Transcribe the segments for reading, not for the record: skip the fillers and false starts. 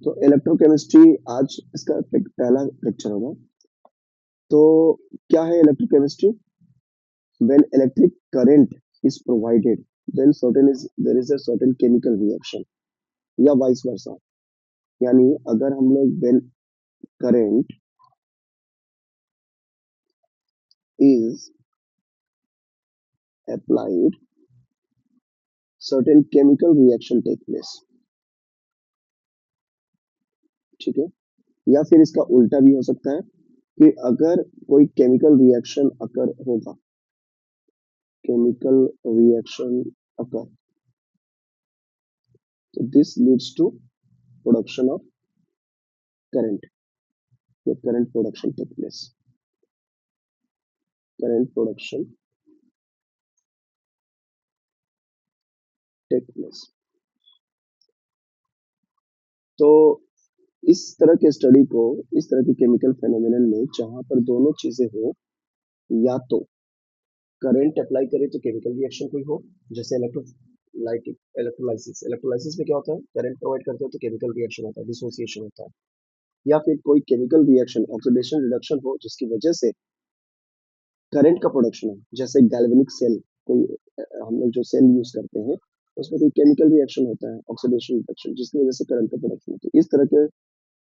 तो इलेक्ट्रोकेमिस्ट्री आज इसका पहला लेक्चर होगा। तो क्या है electrochemistry? When electric current is provided, then there is a certain chemical reaction या vice versa। यानी अगर हम लोग when current is applied, certain chemical reaction take place। ठीक है, या फिर इसका उल्टा भी हो सकता है कि अगर कोई केमिकल रिएक्शन अकर होगा, chemical reaction occur, so this leads to production of current। the current production take place, current production take place। तो इस तरह के स्टडी को, इस तरह के केमिकल फेनोमेनन में जहां पर दोनों चीजें हो, या तो करंट अप्लाई करे तो केमिकल रिएक्शन कोई हो, जैसे इलेक्ट्रोलाइटिक इलेक्ट्रोलाइसिस। इलेक्ट्रोलाइसिस में क्या होता है, करंट प्रोवाइड करते हो तो केमिकल रिएक्शन होता है, डिसोसिएशन होता है। या फिर कोई केमिकल रिएक्शन, ऑक्सीडेशन रिडक्शन हो, जिसकी वजह से करंट का प्रोडक्शन हो, जैसे गैल्वेनिक सेल। कोई हम लोग जो सेल यूज करते हैं उसमें कोई केमिकल रिएक्शन होता है, ऑक्सीडेशन रिडक्शन, जिसकी वजह से करंट का प्रोडक्शन होता है। इस तरह के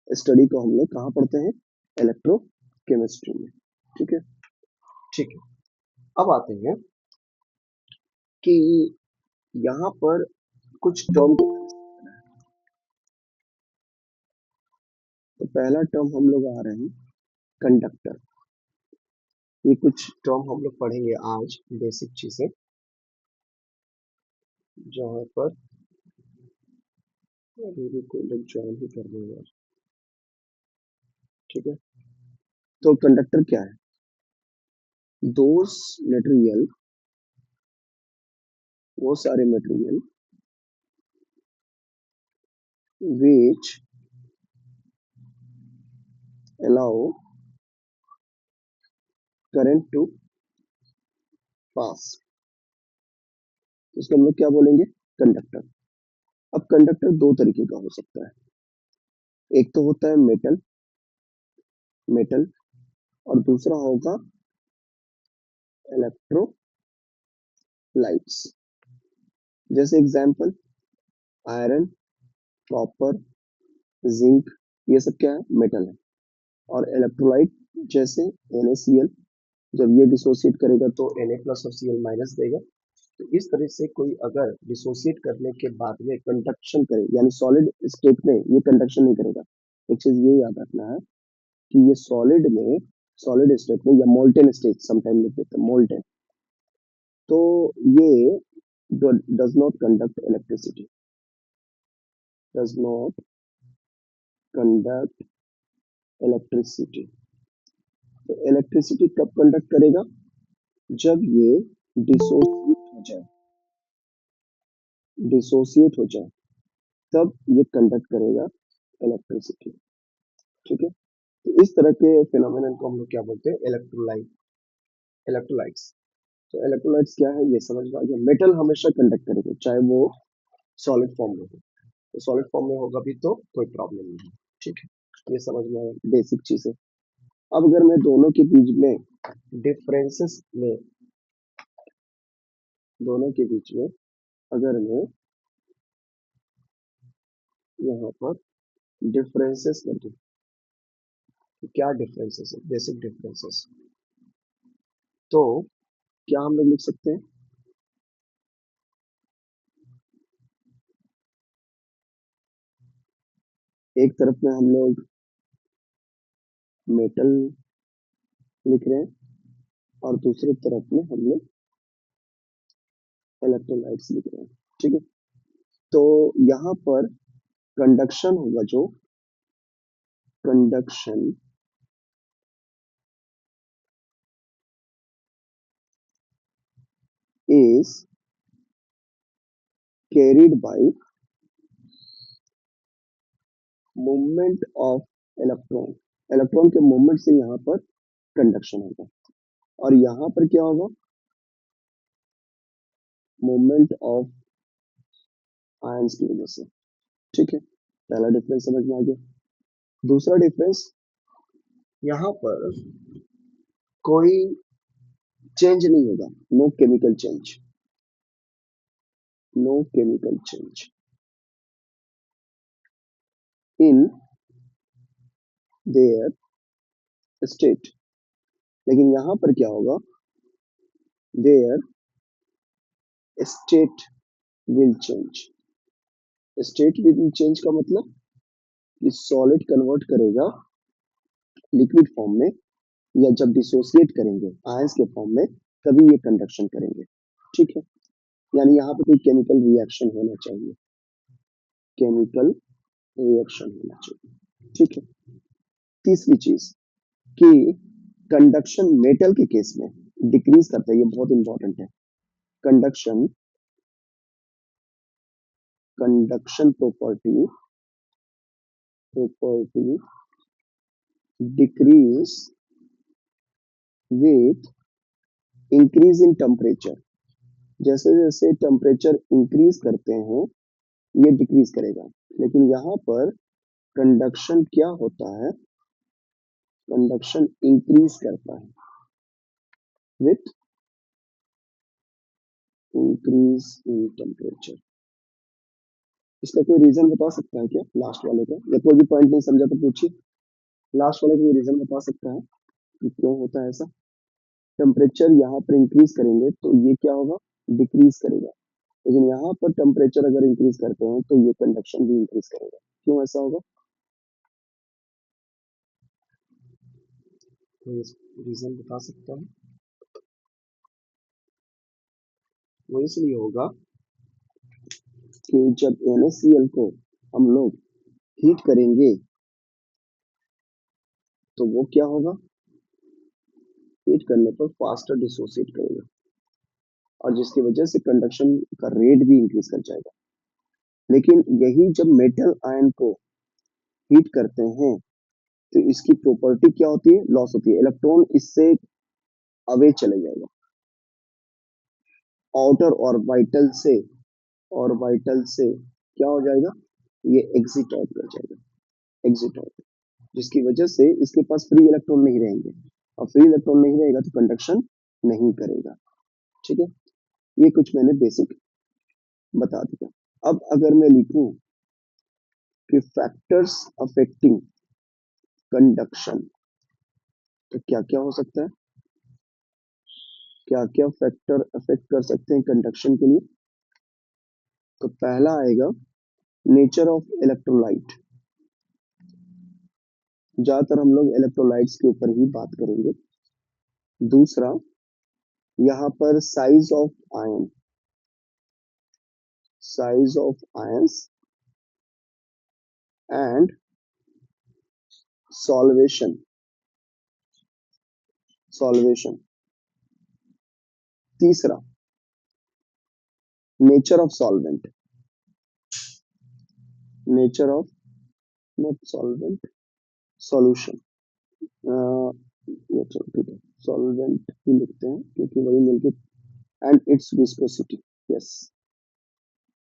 स्टडी को हम लोग कहाँ पढ़ते हैं? इलेक्ट्रोकेमिस्ट्री में। ठीक है, ठीक है। अब आते हैं कि यहाँ पर कुछ टर्म, तो पहला टर्म हम लोग आ रहे हैं कंडक्टर। ये कुछ टर्म हम लोग पढ़ेंगे आज, बेसिक चीजें, जहाँ पर अभी भी कोई लोग ज्वाइन ही कर रहे हैं यार। ठीक है, तो कंडक्टर क्या है? दोस मटेरियल, वो सारे material which allow current to pass, इसको हम लोग क्या बोलेंगे? कंडक्टर। अब कंडक्टर दो तरीके का हो सकता है। एक तो होता है मेटल, मेटल, और दूसरा होगा इलेक्ट्रोलाइट्स। जैसे एग्जांपल, आयरन, कॉपर, जिंक, ये सब क्या है? मेटल है। और इलेक्ट्रोलाइट जैसे NaCl, जब ये डिसोसिएट करेगा तो Na प्लस और Cl माइनस देगा। तो इस तरह से कोई अगर डिसोसिएट करने के बाद में कंडक्शन करे, यानी सॉलिड स्टेट में ये कंडक्शन नहीं करेगा। एक चीज ये याद रखना है कि ये सॉलिड में, सॉलिड स्टेट में या मोल्टेन स्टेट समटाइम लिख देते हैं, मोल्टेन, तो ये does not conduct electricity, does not conduct electricity. तो इलेक्ट्रिसिटी कब कंडक्ट करेगा? जब ये डिसोसिएट हो जाए, डिसोसिएट हो जाए तब ये कंडक्ट करेगा इलेक्ट्रिसिटी। ठीक है, तो इस तरह के फिनोमेनन को हम लोग क्या बोलते हैं? इलेक्ट्रोलाइट्स। तो इलेक्ट्रोलाइट्स क्या है ये समझ में आ गया। मेटल हमेशा कंडक्ट करेगा, चाहे वो सॉलिड फॉर्म में हो। तो सॉलिड फॉर्म में होगा भी तो कोई प्रॉब्लम नहीं है। ठीक है, ये समझ में आया, बेसिक चीजें। अब अगर मैं दोनों के बीच में डिफरेंसेस में, दोनों के बीच में अगर मैं यहाँ पर डिफरेंसेस कर दूं, तो क्या डिफरेंसेस है? Basic differences. तो क्या हम लोग लिख सकते हैं? एक तरफ में हम लोग मेटल लिख रहे हैं और दूसरी तरफ में हम लोग इलेक्ट्रोलाइट्स लिख रहे हैं। ठीक है, तो यहाँ पर कंडक्शन होगा, जो conduction is carried by movement of electron. Electron के मूवमेंट से यहाँ पर कंडक्शन होगा, और यहाँ पर क्या होगा? मूवमेंट ऑफ आयंस की वजह से। ठीक है, पहला डिफरेंस समझ में आ गया। दूसरा डिफरेंस, यहाँ पर कोई चेंज नहीं होगा, no chemical change, no chemical change in their state. लेकिन यहाँ पर क्या होगा, their state will change. State will change का मतलब कि सॉलिड कन्वर्ट करेगा लिक्विड फॉर्म में, या जब डिसोसिएट करेंगे आयंस के फॉर्म में तभी ये कंडक्शन करेंगे। ठीक है, यानी यहाँ पे कोई केमिकल रिएक्शन होना चाहिए, केमिकल रिएक्शन होना चाहिए। ठीक है। तीसरी चीज कि कंडक्शन मेटल के केस में डिक्रीज करता है, ये बहुत इंपॉर्टेंट है। Conduction conduction property decrease with increase in temperature. जैसे जैसे टेम्परेचर इंक्रीज करते हैं ये डिक्रीज करेगा। लेकिन यहाँ पर कंडक्शन क्या होता है, कंडक्शन इंक्रीज करता है विथ इंक्रीज इन टेम्परेचर। इसका कोई रीजन बता सकता है क्या लास्ट वाले का, या कोई भी पॉइंट नहीं समझा तो पूछिए। लास्ट वाले का रीजन बता सकता है कि क्यों होता है ऐसा। टेम्परेचर यहाँ पर इंक्रीज करेंगे तो ये क्या होगा, डिक्रीज करेगा। लेकिन यहाँ पर टेम्परेचर अगर इंक्रीज करते हैं तो ये कंडक्शन भी इंक्रीज करेगा। क्यों ऐसा होगा, कोई रीजन बता सकता है। वो इसलिए होगा कि जब NaCl को हम लोग हीट करेंगे तो वो क्या होगा, हीट करने पर फास्टर डिसोसिएट करेगा, और जिसकी वजह से कंडक्शन का रेट भी इंक्रीज कर जाएगा। लेकिन यही जब मेटल आयन को हीट करते हैं तो इसकी प्रॉपर्टी क्या होती है, लॉस होती है। इलेक्ट्रॉन इससे अवे चले जाएगा, आउटर ऑर्बिटल से क्या हो जाएगा, ये एग्जिट आउट कर जाएगा, एग्जिट आउट, जिसकी वजह से इसके पास फ्री इलेक्ट्रॉन नहीं रहेंगे, और फ्री इलेक्ट्रॉन नहीं रहेगा तो कंडक्शन नहीं करेगा। ठीक है, ये कुछ मैंने बेसिक बता दिया। अब अगर मैं लिखूं कि फैक्टर्स अफेक्टिंग कंडक्शन, तो क्या क्या हो सकता है, क्या क्या फैक्टर अफेक्ट कर सकते हैं कंडक्शन के लिए। तो पहला आएगा नेचर ऑफ इलेक्ट्रोलाइट। ज्यादातर हम लोग इलेक्ट्रोलाइट्स के ऊपर ही बात करेंगे। दूसरा, यहाँ पर size of ions and solvation. तीसरा, nature of solvent, nature of not solvent solution. चलो ठीक है, सॉल्वेंट ही लिखते हैं क्योंकि वही मिलके, and its viscosity. Yes,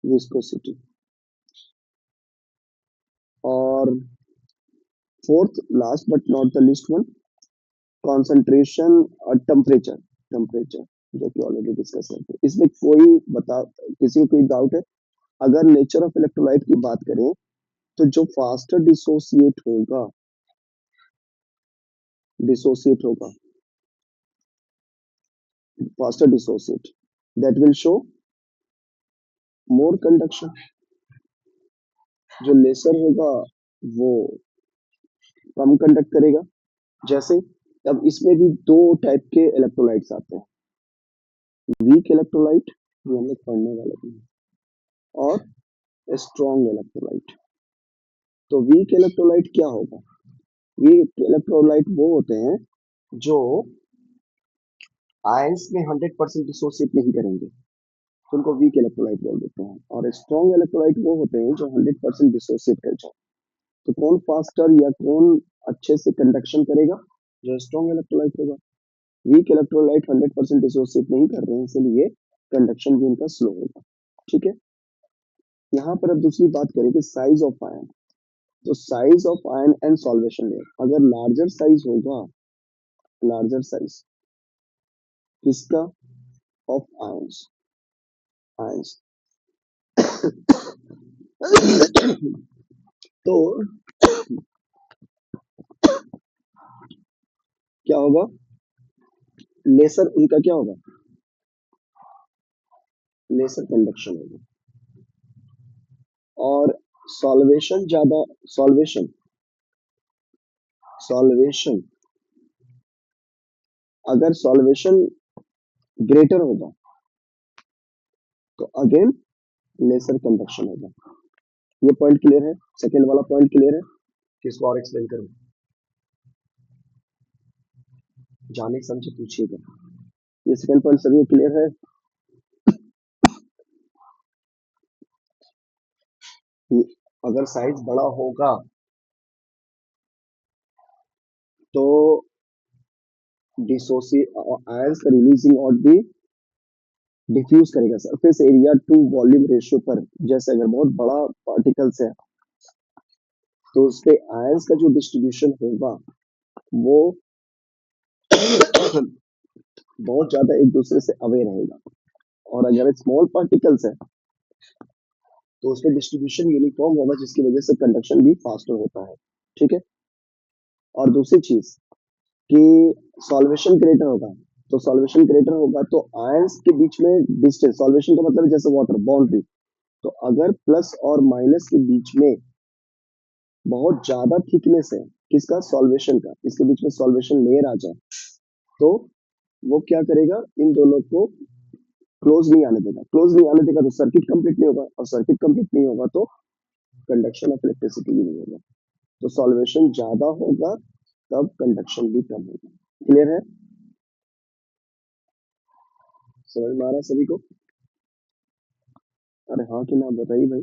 viscosity. और fourth last but not the least one, concentration और टेम्परेचर। टेम्परेचर जो कि ऑलरेडी डिस्कस करते हैं। इसमें कोई बता, किसी को कोई डाउट है। अगर नेचर ऑफ इलेक्ट्रोलाइट की बात करें तो जो फास्टर डिसोसिएट होगा faster dissociate, that will show more conduction. जो लेसर होगा वो कम कंडक्ट करेगा। जैसे अब इसमें भी दो टाइप के इलेक्ट्रोलाइट्स आते हैं, वीक इलेक्ट्रोलाइट जो हम लोग पढ़ने वाले हैं, और स्ट्रॉन्ग इलेक्ट्रोलाइट। तो वीक इलेक्ट्रोलाइट क्या होगा, वीक इलेक्ट्रोलाइट वो होते हैं जो आयंस में 100% डिसोसिएट नहीं करेंगे, तो उनको वीक इलेक्ट्रोलाइट बोल देते हैं। और स्ट्रॉन्ग इलेक्ट्रोलाइट वो होते हैं जो 100% डिसोसिएट कर जाए। तो कौन फास्टर या कौन अच्छे से कंडक्शन करेगा, जो स्ट्रॉन्ग इलेक्ट्रोलाइट होगा। वीक इलेक्ट्रोलाइट 100% डिसोसिएट नहीं कर रहे हैं, इसलिए कंडक्शन भी उनका स्लो होगा। ठीक है, यहाँ पर अब दूसरी बात करें कि साइज ऑफ आयन। तो size of ion and solvation layer, अगर लार्जर साइज होगा, लार्जर साइज किसका, ऑफ आयंस, आयंस तो क्या होगा, लेसर उनका क्या होगा, लेसर कंडक्शन होगा। और सॉल्वेशन ज्यादा, सॉल्वेशन, सॉल्वेशन अगर सॉल्वेशन ग्रेटर होगा तो अगेन लेसर कंडक्शन होगा। ये पॉइंट क्लियर है, सेकेंड वाला पॉइंट क्लियर है, किसको और एक्सप्लेन करूं, जाने समझे पूछिएगा। ये सेकेंड पॉइंट सभी क्लियर है कि अगर साइज बड़ा होगा तो डिसोसी आयंस का रिलीजिंग और भी डिफ्यूज करेगा surface area to volume ratio पर। जैसे अगर बहुत बड़ा पार्टिकल्स है तो उस पे आयंस का जो डिस्ट्रीब्यूशन होगा वो बहुत ज्यादा एक दूसरे से अवे रहेगा। और अगर स्मॉल पार्टिकल्स है तो उसमें डिस्ट्रीब्यूशन यूनिफॉर्म होगा, जिसकी वजह से कंडक्शन भी फास्टर होता है। ठीक है। और दूसरी चीज कि सॉल्वेशन ग्रेटर होगा, तो सॉल्वेशन ग्रेटर होगा तो आयंस के बीच में डिस्टेंस, सॉल्वेशन का मतलब जैसे वाटर बाउंड्री, तो अगर प्लस और माइनस के बीच में बहुत ज्यादा थिकनेस है, किसका, सॉल्वेशन का, इसके बीच में सॉल्वेशन लेयर आ जाए तो वो क्या करेगा, इन दोनों को क्लोज नहीं आने देगा। क्लोज नहीं आने देगा तो सर्किट कंप्लीट नहीं होगा, और सर्किट कंप्लीट नहीं होगा तो कंडक्शन ऑफ इलेक्ट्रिसिटी भी नहीं होगा। तो सॉल्वेशन ज्यादा होगा तब कंडक्शन भी कम होगा। क्लियर है, समझ में आ रहा है सभी को। अरे हाँ कि ना बताइए भाई।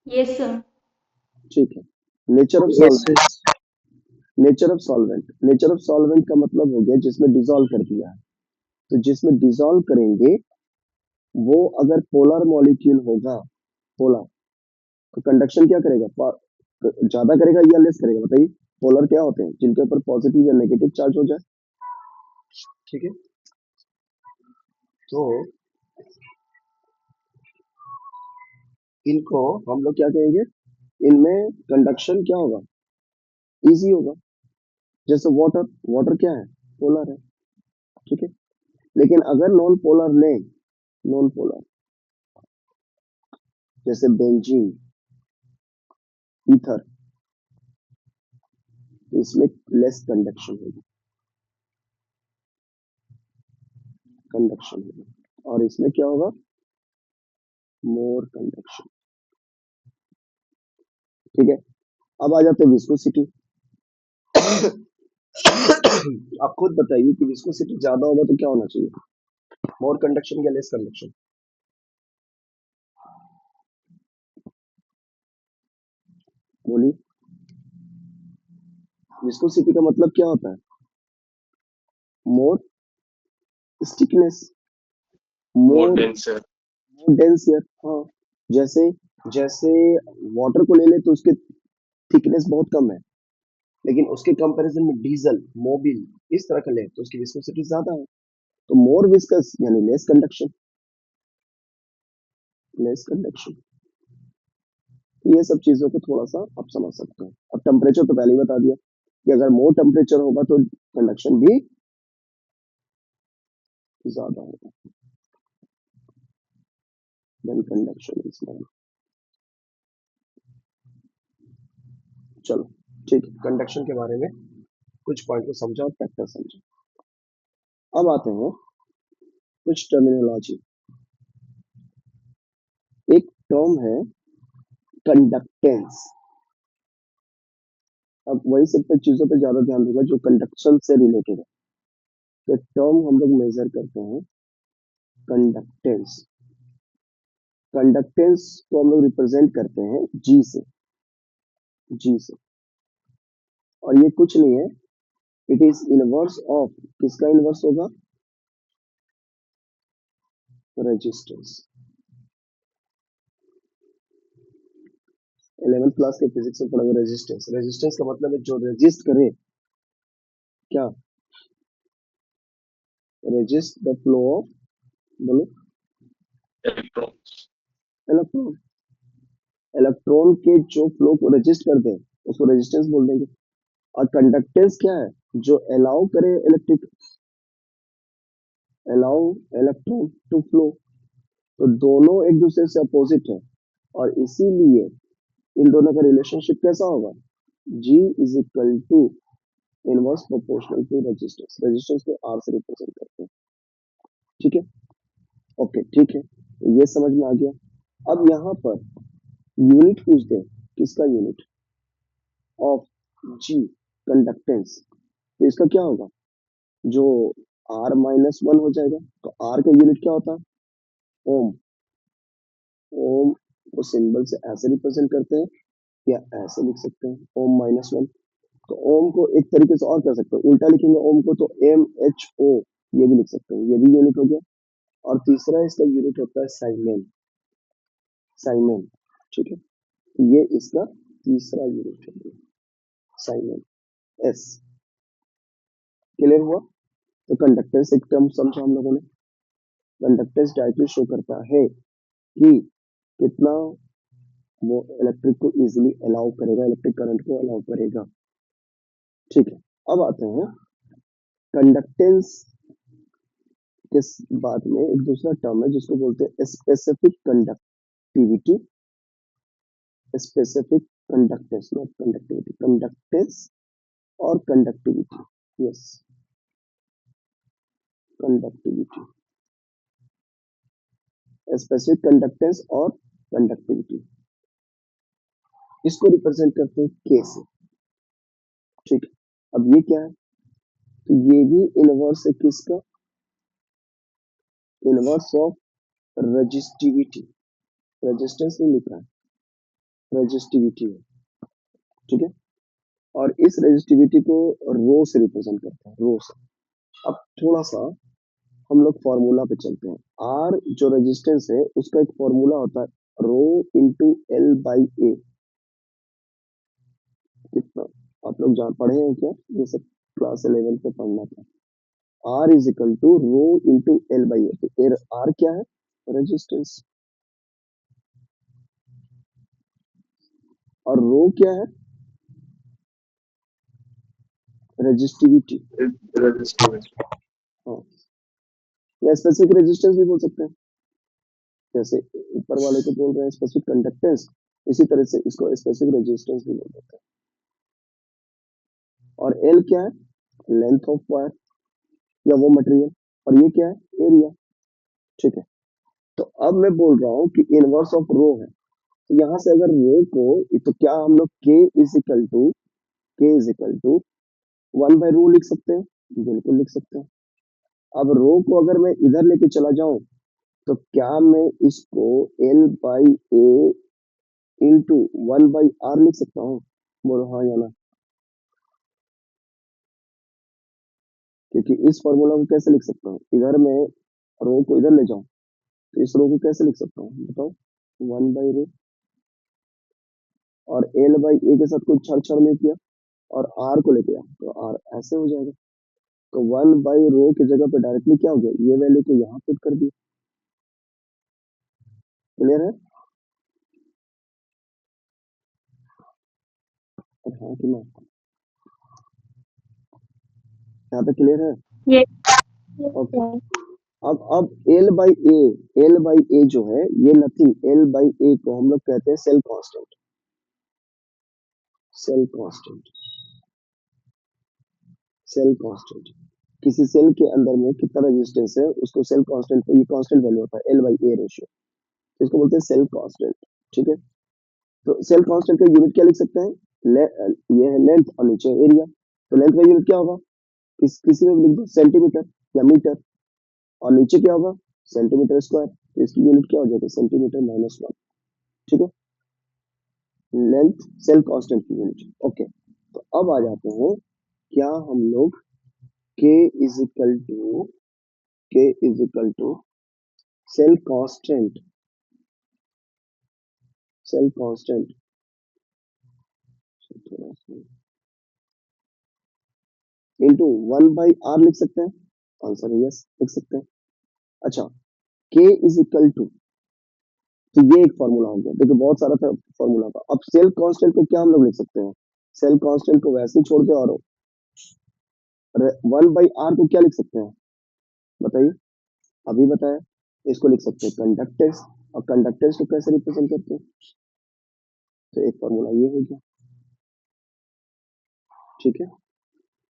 Yes, sir. ठीक है। Nature of Yes, sir. Solvent, nature of solvent, nature of solvent का मतलब हो गया जिसमें डिसॉल्व कर दिया है। तो जिसमें डिसॉल्व करेंगे वो अगर पोलर मॉलिक्यूल होगा, पोलर, तो कंडक्शन क्या करेगा, ज्यादा करेगा या लेस करेगा बताइए। पोलर क्या होते हैं, जिनके ऊपर पॉजिटिव या नेगेटिव चार्ज हो जाए। ठीक है। तो इनको हम लोग क्या कहेंगे, इनमें कंडक्शन क्या होगा, इजी होगा। जैसे वाटर, वाटर क्या है, पोलर है। ठीक है। लेकिन अगर नॉन पोलर लें, नॉन पोलर, जैसे बेंजीन, ईथर, तो इसमें लेस कंडक्शन होगी, कंडक्शन होगा। और इसमें क्या होगा, मोर कंडक्शन। ठीक है। अब आ जाते हैं विस्कोसिटी। आप खुद बताइए कि विस्कोसिटी ज्यादा होगा तो क्या होना चाहिए, मोर कंडक्शन या लेस कंडक्शन। बोलिए। विस्कोसिटी का मतलब क्या होता है, मोर स्टिकनेस, More मोर denser. मोर डेंस एयर। हाँ। जैसे, जैसे वाटर को ले ले तो उसके थिकनेस बहुत कम है, लेकिन उसके कंपैरिजन में डीजल, मोबिल, इस तरह का ले तो उसकी विस्कोसिटी ज्यादा है। तो मोर विस्कस यानी लेस कंडक्शन, लेस कंडक्शन। ये सब चीजों को थोड़ा सा आप समझ सकते हैं। अब टेम्परेचर तो पहले ही बता दिया कि अगर मोर टेम्परेचर होगा तो कंडक्शन भी ज्यादा होगा, देन कंडक्शन इज मोर। चलो ठीक है, कंडक्शन के बारे में कुछ पॉइंट को समझा और फैक्टर समझा। अब आते हैं कुछ टर्मिनोलॉजी। एक टर्म है कंडक्टेंस। अब वही सिंपल चीजों पे ज्यादा ध्यान दूंगा जो कंडक्शन से रिलेटेड है। तो टर्म हम लोग मेजर करते हैं कंडक्टेंस। कंडक्टेंस को हम लोग रिप्रेजेंट करते हैं जी से, जी से। और ये कुछ नहीं है, इट इज इनवर्स ऑफ, किसका इनवर्स होगा, रेजिस्टेंस। 11th क्लास के फिजिक्स में पढ़ा हुआ रेजिस्टेंस। रेजिस्टेंस का मतलब है जो रेजिस्ट करे, क्या, रेजिस्ट द फ्लो ऑफ, बोलो, electrons. इलेक्ट्रॉन। इलेक्ट्रॉन के जो फ्लो को रेजिस्ट कर दे उसको रेजिस्टेंस बोल देंगे। और कंडक्टेंस क्या है, जो अलाउ करे electric, allow electron to flow. तो दोनों एक दूसरे से अपोजिट है, और इसीलिए इन दोनों का रिलेशनशिप कैसा होगा, G is equal to inverse proportional to resistance. Resistance को R से रिप्रेजेंट करते हैं। ठीक है, ओके ठीक है, तो ये समझ में आ गया। अब यहाँ पर यूनिट पूछ दे, किसका यूनिट, ऑफ G, कंडक्टेंस, तो इसका क्या होगा, जो R-1 हो जाएगा। तो R का यूनिट क्या होता है, ओम। ओम को सिंबल से ऐसे रिप्रेजेंट करते हैं, या ऐसे लिख सकते हैं, ओम-1। तो ओम को एक तरीके से और कर सकते हैं, उल्टा लिखेंगे ओम को तो MHO, ये भी लिख सकते हैं, ये भी यूनिट हो गया। और तीसरा इसका यूनिट होता है साइमेन। साइमेन, ठीक है, तो ये इसका तीसरा यूनिट हो गया, साइमेन, S। क्लियर हुआ। तो कंडक्टेंस एक टर्म समझा हम लोगों ने। कंडक्टेंस डायरेक्टली शो करता है कि कितना वो इलेक्ट्रिक को इजीली अलाउ करेगा, इलेक्ट्रिक करंट को अलाउ करेगा। ठीक है, अब आते हैं कंडक्टेंस के बाद में एक दूसरा टर्म है जिसको बोलते हैं specific conductivity. Specific conductance, not conductivity, conductance और conductivity, yes, conductivity, specific conductance और कंडक्टिविटी, इसको रिप्रेजेंट करते हैं के से। ठीक है, अब ये क्या है, तो ये भी इनवर्स है किसका, इनवर्स ऑफ रजिस्टिविटी। रेजिस्टेंस नहीं लिख रहा है, रजिस्टिविटी है। ठीक है, और इस रजिस्टिविटी को रो से रिप्रेजेंट करते हैं, रो से। अब थोड़ा सा हम लोग फॉर्मूला पे चलते हैं। आर जो रेजिस्टेंस है उसका एक फॉर्मूला होता है, रो इंटू एल बाई ए। कितना आप लोग जान पढ़े हैं क्या, ये सब क्लास 11 पे पढ़ना था। R is equal to rho into L by A. फिर आर क्या है, रेजिस्टेंस, और रो क्या है, रेजिस्टिविटी। Resistance. हाँ, या स्पेसिफिक रेजिस्टेंस भी बोल सकते हैं, जैसे ऊपर वाले को बोल रहे हैं स्पेसिफिक कंडक्टेंस, इसी तरह से इसको स्पेसिफिक रेजिस्टेंस भी बोल देते हैं। और एल क्या है, लेंथ ऑफ वायर या वो मटेरियल, और ये क्या है, एरिया। ठीक है, तो अब मैं बोल रहा हूँ कि इनवर्स ऑफ रो है, तो यहाँ से अगर रो को, तो क्या हम लोग के इज इक्वल टू 1/रो लिख सकते हैं, बिल्कुल लिख सकते हैं। अब रो को अगर मैं इधर लेके चला जाऊं, तो क्या मैं इसको L by A into 1/r लिख सकता हूँ, बोलो हाँ या ना। क्योंकि इस फॉर्मूला को कैसे लिख सकता हूँ, इधर मैं रो को इधर ले जाऊं, तो इस रो को कैसे लिख सकता हूँ बताओ, 1/रो, और एल बाई ए के साथ कोई छड़ छड़ नहीं किया, और आर को लेके आया तो आर ऐसे हो जाएगा। तो 1/रो की जगह पे डायरेक्टली क्या हो गया, ये वैल्यू को यहाँ पुट कर दिया। क्लियर है, और हाँ कि ना, यहाँ पे क्लियर है। Yes, okay, sir. अब एल बाई ए जो है, ये नथिंग, एल बाई ए को हम लोग कहते हैं cell constant. Cell constant, cell constant, किसी सेल के अंदर में कितना रेजिस्टेंस है उसको सेल कांस्टेंट, ये कांस्टेंट वैल्यू होता है एल बाई ए रेशियो, इसको बोलते हैं सेल कांस्टेंट। ठीक है, तो सेल कांस्टेंट का यूनिट क्या लिख सकते हैं, ये है लेंथ और नीचे एरिया। तो लेंथ का यूनिट क्या होगा, किसी में भी लिख दो, सेंटीमीटर या मीटर, और नीचे क्या होगा, सेंटीमीटर स्क्वायर, तो इसकी यूनिट क्या हो जाएगी, सेंटीमीटर-1। ठीक है, लेंथ सेल कांस्टेंट की यूनिट। ओके, तो अब आ जाते हैं, क्या हम लोग K is equal to K is equal to cell constant, cell constant into 1/r लिख सकते हैं, आंसर यस लिख सकते हैं। अच्छा, k इज इक्वल टू, तो ये एक फॉर्मूला हो गया, देखिए बहुत सारा फॉर्मूला था। अब सेल कांस्टेंट को क्या हम लोग लिख सकते हैं, सेल कांस्टेंट को वैसे ही छोड़ के और 1/r को क्या लिख सकते हैं बताइए, अभी बताया, इसको लिख सकते हैं कंडक्टेंस, और कंडक्टेंस को कैसे रिप्रेजेंट करते हैं, तो एक फॉर्मूला ये हो गया। ठीक है,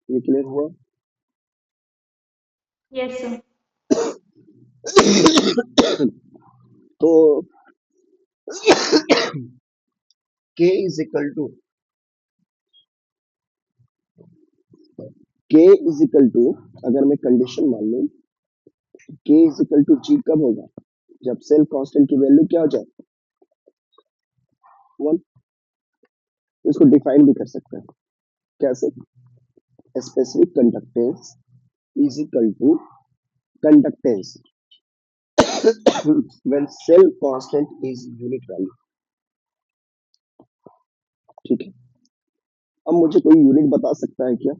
ये क्लियर हुआ। Yes, sir. तो k इज इक्वल टू अगर मैं कंडीशन मान लूं, k is equal to g कब होगा, जब सेल कांस्टेंट की वैल्यू क्या हो जाए 1। इसको डिफाइन भी कर सकते हैं कैसे, specific conductance is equal to conductance when cell constant is unit value। ठीक है, अब मुझे कोई यूनिट बता सकता है क्या,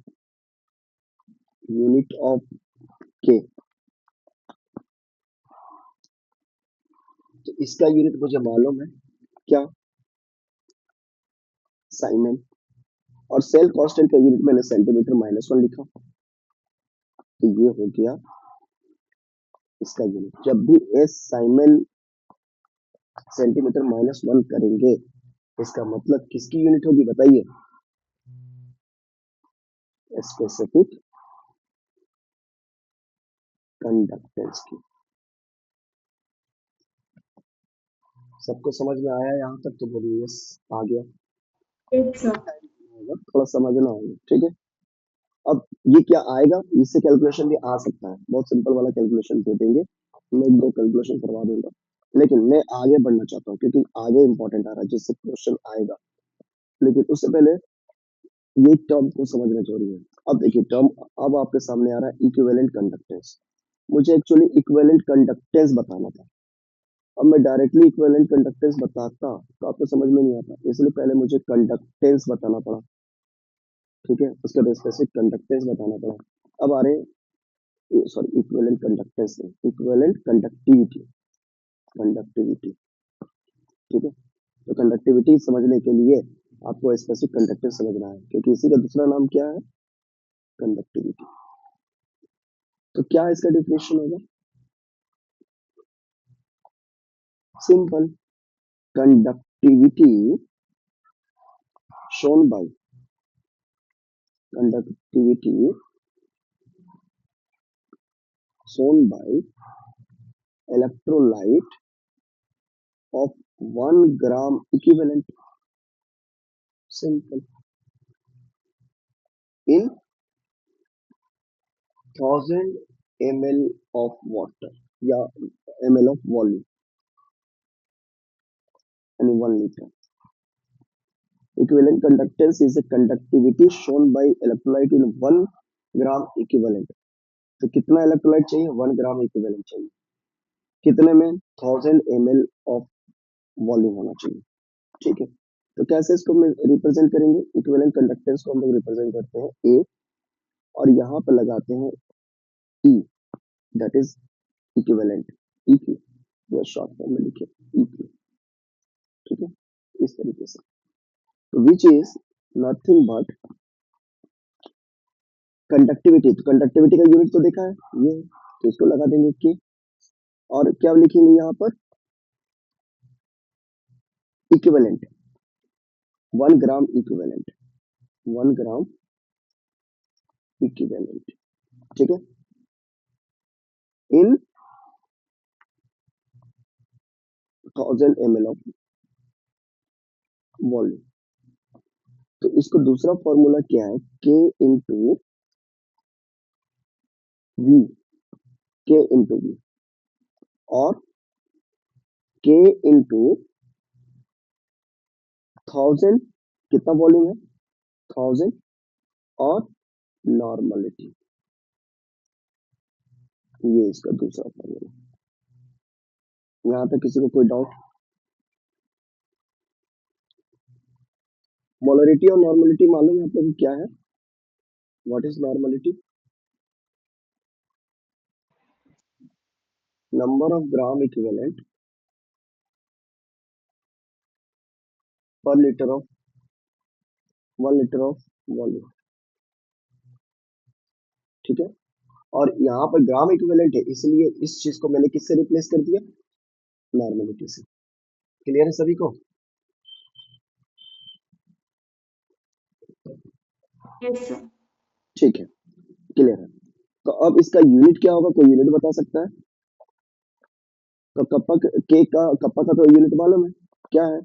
यूनिट ऑफ के, तो इसका यूनिट मुझे मालूम है क्या, साइमन, और सेल कांस्टेंट का यूनिट मैंने सेंटीमीटर -1 लिखा, तो ये हो गया इसका यूनिट। जब भी एस साइमन सेंटीमीटर -1 करेंगे, इसका मतलब किसकी यूनिट होगी बताइए, स्पेसिफिक कंडक्टेंस की। सबको समझ में आया यहाँ तक, तो बोलिए यस, आ गया। Yes, sir. थोड़ा समझना होगा, ठीक है। अब ये क्या आएगा, इससे कैलकुलेशन भी आ सकता है, बहुत सिंपल वाला कैलकुलेशन दे देंगे, मैं 1-2 कैलकुलेशन करवा दूंगा, लेकिन मैं आगे बढ़ना चाहता हूँ क्योंकि आगे इंपॉर्टेंट आ रहा है जिससे क्वेश्चन आएगा, लेकिन उससे पहले ये टर्म को समझना जरूरी है। अब देखिए टर्म, अब आपके सामने आ रहा है इक्विवेलेंट कंडक्टेंस, मुझे एक्चुअली इक्विवेलेंट कंडक्टेंस बताना था। अब मैं डायरेक्टली इक्विवेलेंट कंडक्टेंस बताता तो आपको समझ में नहीं आता, इसलिए पहले मुझे कंडक्टेंस बताना पड़ा, ठीक है, उसके बाद स्पेसिफिक कंडक्टेंस बताना पड़ा। अब आ रहे, सॉरी इक्विवेलेंट कंडक्टेंस नहीं, इक्विवेलेंट कंडक्टिविटी, कंडक्टिविटी, ठीक है। तो कंडक्टिविटी समझने के लिए आपको स्पेसिफिक कंडक्टेंस समझना है, क्योंकि इसी का दूसरा नाम क्या है, कंडक्टिविटी। तो क्या इसका डिफिनेशन होगा, simple, conductivity shown by conductivity shown by electrolyte of 1 gram equivalent, simple, in 1000 ml of water या ml of volume and 1 liter. Equivalent conductance is a conductivity shown by electrolyte in 1 gram equivalent. तो कितना electrolyte चाहिए, 1 gram equivalent चाहिए, कितने में, 1000 ml of volume होना चाहिए, ठीक है। तो कैसे इसको रिप्रेजेंट करेंगे, इक्विवेलेंट कंडक्टेंस को हम लोग रिप्रेजेंट करते हैं ए, और यहाँ पे लगाते हैं ई, दैट इज इक्विवेलेंट, ई की, या शॉर्ट फॉर्म में लिखे ई की, ठीक है, इस तरीके से। तो which is nothing but conductivity, तो कंडक्टिविटी का यूनिट तो देखा है ये, तो इसको लगा देंगे के, और क्या लिखेंगे यहाँ पर, equivalent, 1 gram equivalent, 1 gram equivalent, ठीक है, इन 1000 ml ऑफ वॉल्यूम। तो इसको दूसरा फॉर्मूला क्या है, के इंटू वी, के इंटू वी, और के इंटू 1000, कितना वॉल्यूम है 1000, और नॉर्मलिटी, ये इसका दूसरा फॉर्मूला। यहाँ तक किसी को कोई डाउट, मोलरिटी और नॉर्मलिटी मालूम है आपको कि क्या है? What is normality? Number of gram equivalent पर litre of 1 litre of volume, ठीक है। और यहाँ पर ग्राम इक्विवेलेंट है, इसलिए इस चीज को मैंने किससे रिप्लेस कर दिया? नॉर्मलिटी से। क्लियर है सभी को? Yes, sir. ठीक है, क्लियर है। तो अब इसका यूनिट क्या होगा, कोई यूनिट बता सकता है? तो कप्पा का तो यूनिट मालूम है, क्या है?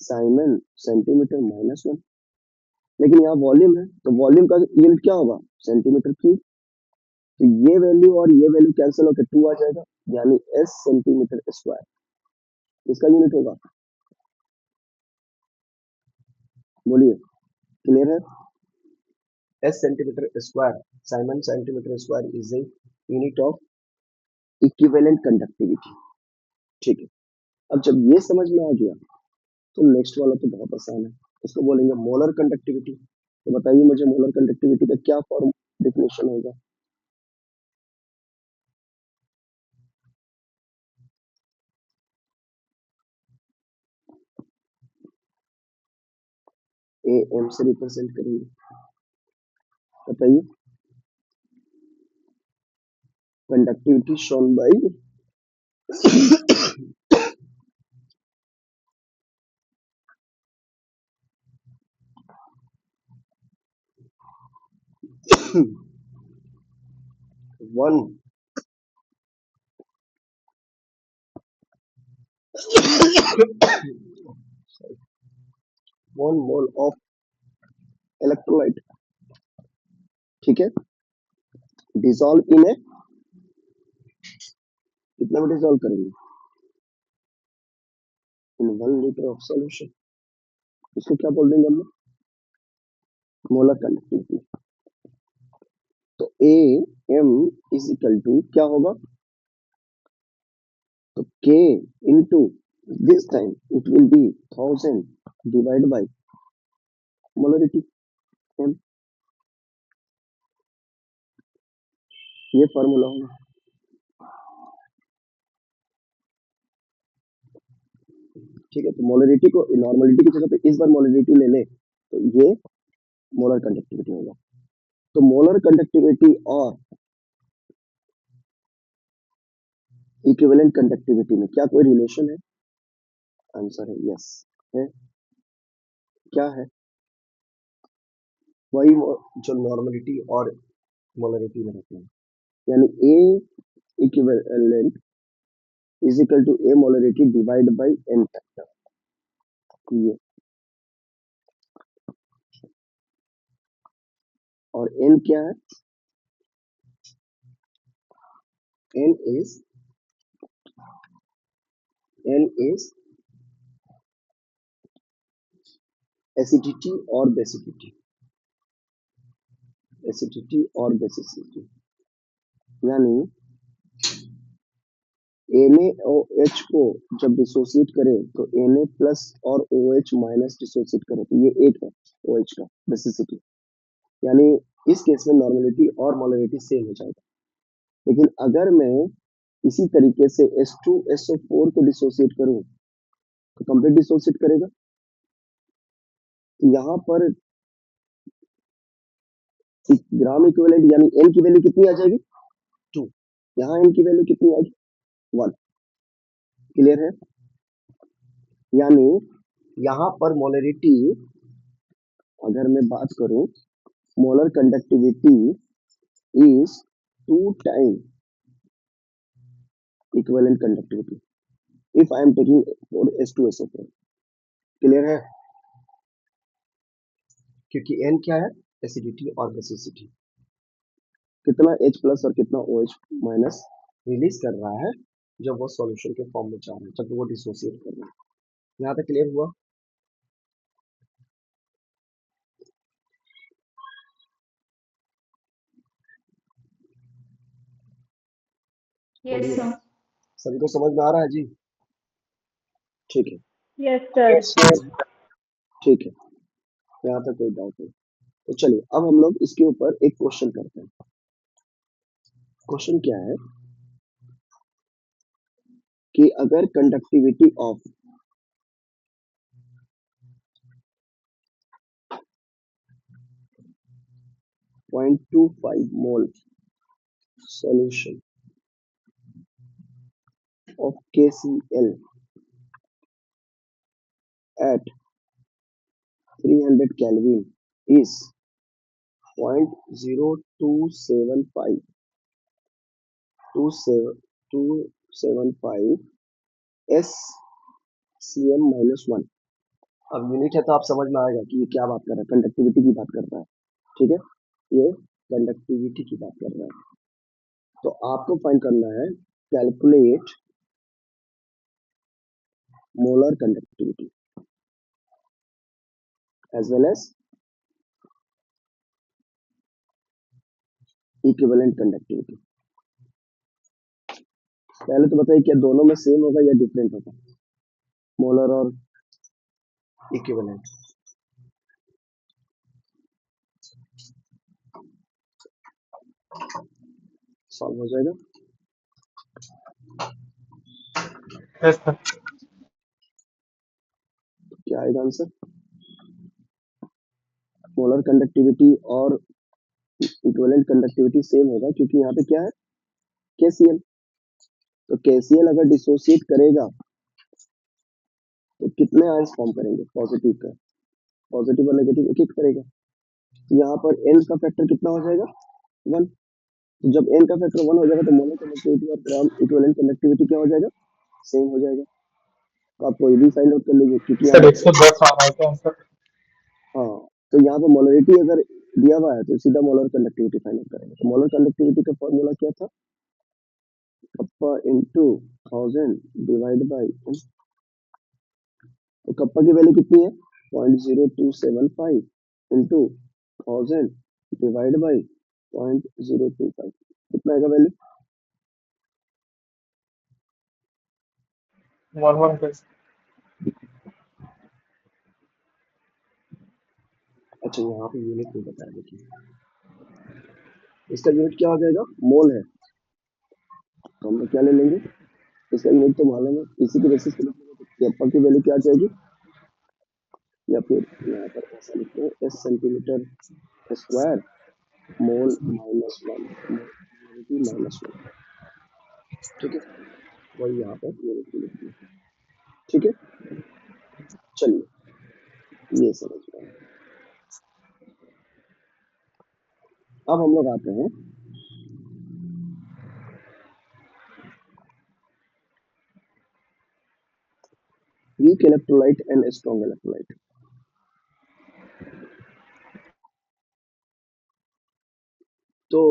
Simon centimetre -1। लेकिन यहाँ वॉल्यूम है, तो वॉल्यूम का यूनिट क्या होगा? Centimetre cube. तो ये वैल्यू और ये वैल्यू कैंसिल होकर 2 आ जाएगा, यानी एस सेंटीमीटर स्क्वायर इसका यूनिट होगा। बोलिए, क्लियर है? S centimetre square, Simon centimetre square is the unit of equivalent conductivity. ठीक है, अब जब ये समझ में आ गया तो नेक्स्ट वाला तो बहुत आसान है, इसको बोलेंगे मोलर कंडक्टिविटी। तो बताइए मुझे मोलर कंडक्टिविटी का क्या फॉर्म डिफिनेशन होगा? ए एम से रिप्रेजेंट करेंगे, बताइए। Conductivity shown by 1 mole of electrolyte, ठीक है, डिसॉल्व इन ए, कितना में डिसॉल्व करेंगे? In 1 litre of solution. इसको क्या बोल देंगे हम लोग? Molar conductivity. तो A M is equal to क्या होगा? तो K into this time it will be 1000 divide by molarity M, ये फॉर्मूला होगा। ठीक है, तो मोलरिटी को नॉर्मलिटी की जगह पे इस बार मोलरिटी ले ले तो ये मोलर कंडक्टिविटी होगा। तो मोलर कंडक्टिविटी और इक्विवेलेंट कंडक्टिविटी में क्या कोई रिलेशन है? आंसर है यस, है। क्या है? वही जो नॉर्मलिटी और मोलरिटी में रहते हैं, यानी A equivalent is equal to A molarity divide by N factor. ये और एन क्या है? N is N is acidity और बेसिडिटी, एसिडिटी और बेसिसिटी, यानी NaOH को जब डिसोसिएट करें तो Na प्लस और OH माइनस डिसोसिएट करें तो ये एक है OH का बेसिसिटी, यानी इस केस में नॉर्मलिटी और मोलरिटी सेम हो जाएगा। लेकिन अगर मैं इसी तरीके से H2SO4 को डिसोसिएट करूं तो कंप्लीट डिसोसिएट करेगा। तो यहाँ पर ग्राम इक्विवेलेंट यानी N की वैल्यू कितनी आ जाएगी? 2। यहाँ N की वैल्यू कितनी आएगी? 1। क्लियर है? यानी यहाँ पर मोलरिटी, अगर मैं बात करूं, molar conductivity is 2 times equivalent conductivity if I am taking for H2SO4। Clear है? क्योंकि N क्या है? एसिडिटी और बेसिसिटी, कितना H प्लस और कितना OH माइनस रिलीज कर रहा है जब वो सॉल्यूशन के फॉर्म में जा रहा है, जब वो डिसोसिएट कर रहा है। यहाँ तक क्लियर हुआ? Yes, बोलिए, sir. सभी को समझ में आ रहा है जी? ठीक है, Yes, sir. Yes, sir. ठीक है। यहाँ तक कोई डाउट नहीं। तो चलिए अब हम लोग इसके ऊपर एक क्वेश्चन करते हैं। क्वेश्चन क्या है कि अगर conductivity of 0.25 mole solution of KCl at 300 Kelvin is 0.0275 SCM -1। अब यूनिट है तो आप समझ में आएगा कि ये क्या बात कर रहा है, कंडक्टिविटी की बात कर रहा है। ठीक है, ये कंडक्टिविटी की बात कर रहा है। तो आपको फाइंड करना है calculate molar conductivity as well as equivalent conductivity. पहले तो बताइए क्या दोनों में सेम होगा या डिफरेंट होगा, मोलर और इक्विवेलेंट? सॉल्व हो जाएगा। Yes sir. क्या आएगा आंसर? मोलर कंडक्टिविटी और इक्विवेलेंट कंडक्टिविटी सेम होगा क्योंकि यहाँ पे क्या है, केसीएल। तो केसीएल अगर डिसोसिएट करेगा तो कितने आयंस फॉर्म करेंगे पॉजिटिव का, पॉजिटिव और नेगेटिव एक एक करेगा। तो यहाँ पर एन का फैक्टर कितना हो जाएगा, 1। तो जब एन का फैक्टर 1 हो जाएगा तो मोलर कंडक्टिविटी और इक्विवेलेंट कंडक्टिविटी क्या हो जाएगा, सेम हो जाएगा। तो आप कोई भी फाइंड आउट कर लीजिए क्योंकि यहाँ सर पे 110 आ रहा है क्या आंसर? हाँ, तो यहाँ पे मोलरिटी अगर दिया हुआ है तो सीधा मोलर कंडक्टिविटी फाइंड आउट करेंगे। तो मोलर कंडक्टिविटी का फॉर्मूला क्या था, कप्पा इंटू 1000 डिवाइड बाई, तो कप्पा की वैल्यू कितनी है 0.0275 इंटू 1000 डिवाइड बाई 0.025, कितना आएगा वैल्यू? 115। अच्छा यहाँ पे यूनिट नहीं बताया, देखिए इसका यूनिट क्या हो जाएगा, मोल है तो हम लोग क्या ले लेंगे, इसका यूनिट तो मालूम है, इसी के बेसिस पे लिख लेंगे। तो कप्पा की वैल्यू क्या आ जाएगी, या फिर यहाँ पर ऐसा लिखते हैं एस सेंटीमीटर स्क्वायर मोल -1 -1। ठीक है, वही यहाँ पर यूनिट लिख दिया। ठीक है, चलिए ये समझ गए। अब हम लोग आते हैं weak electrolyte and strong electrolyte. तो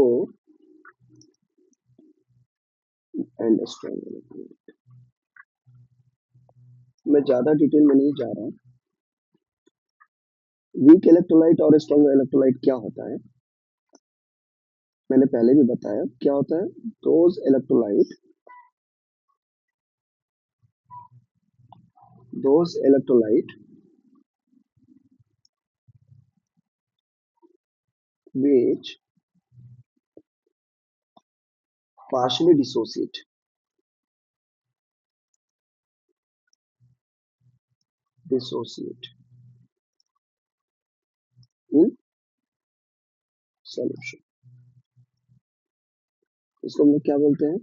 एंड स्ट्रॉन्ग इलेक्ट्रोलाइट मैं ज्यादा डिटेल में नहीं जा रहा। वीक इलेक्ट्रोलाइट और स्ट्रॉन्ग इलेक्ट्रोलाइट क्या होता है, मैंने पहले भी बताया क्या होता है। Those electrolyte which partially dissociate in solution, इसको हम लोग क्या बोलते हैं,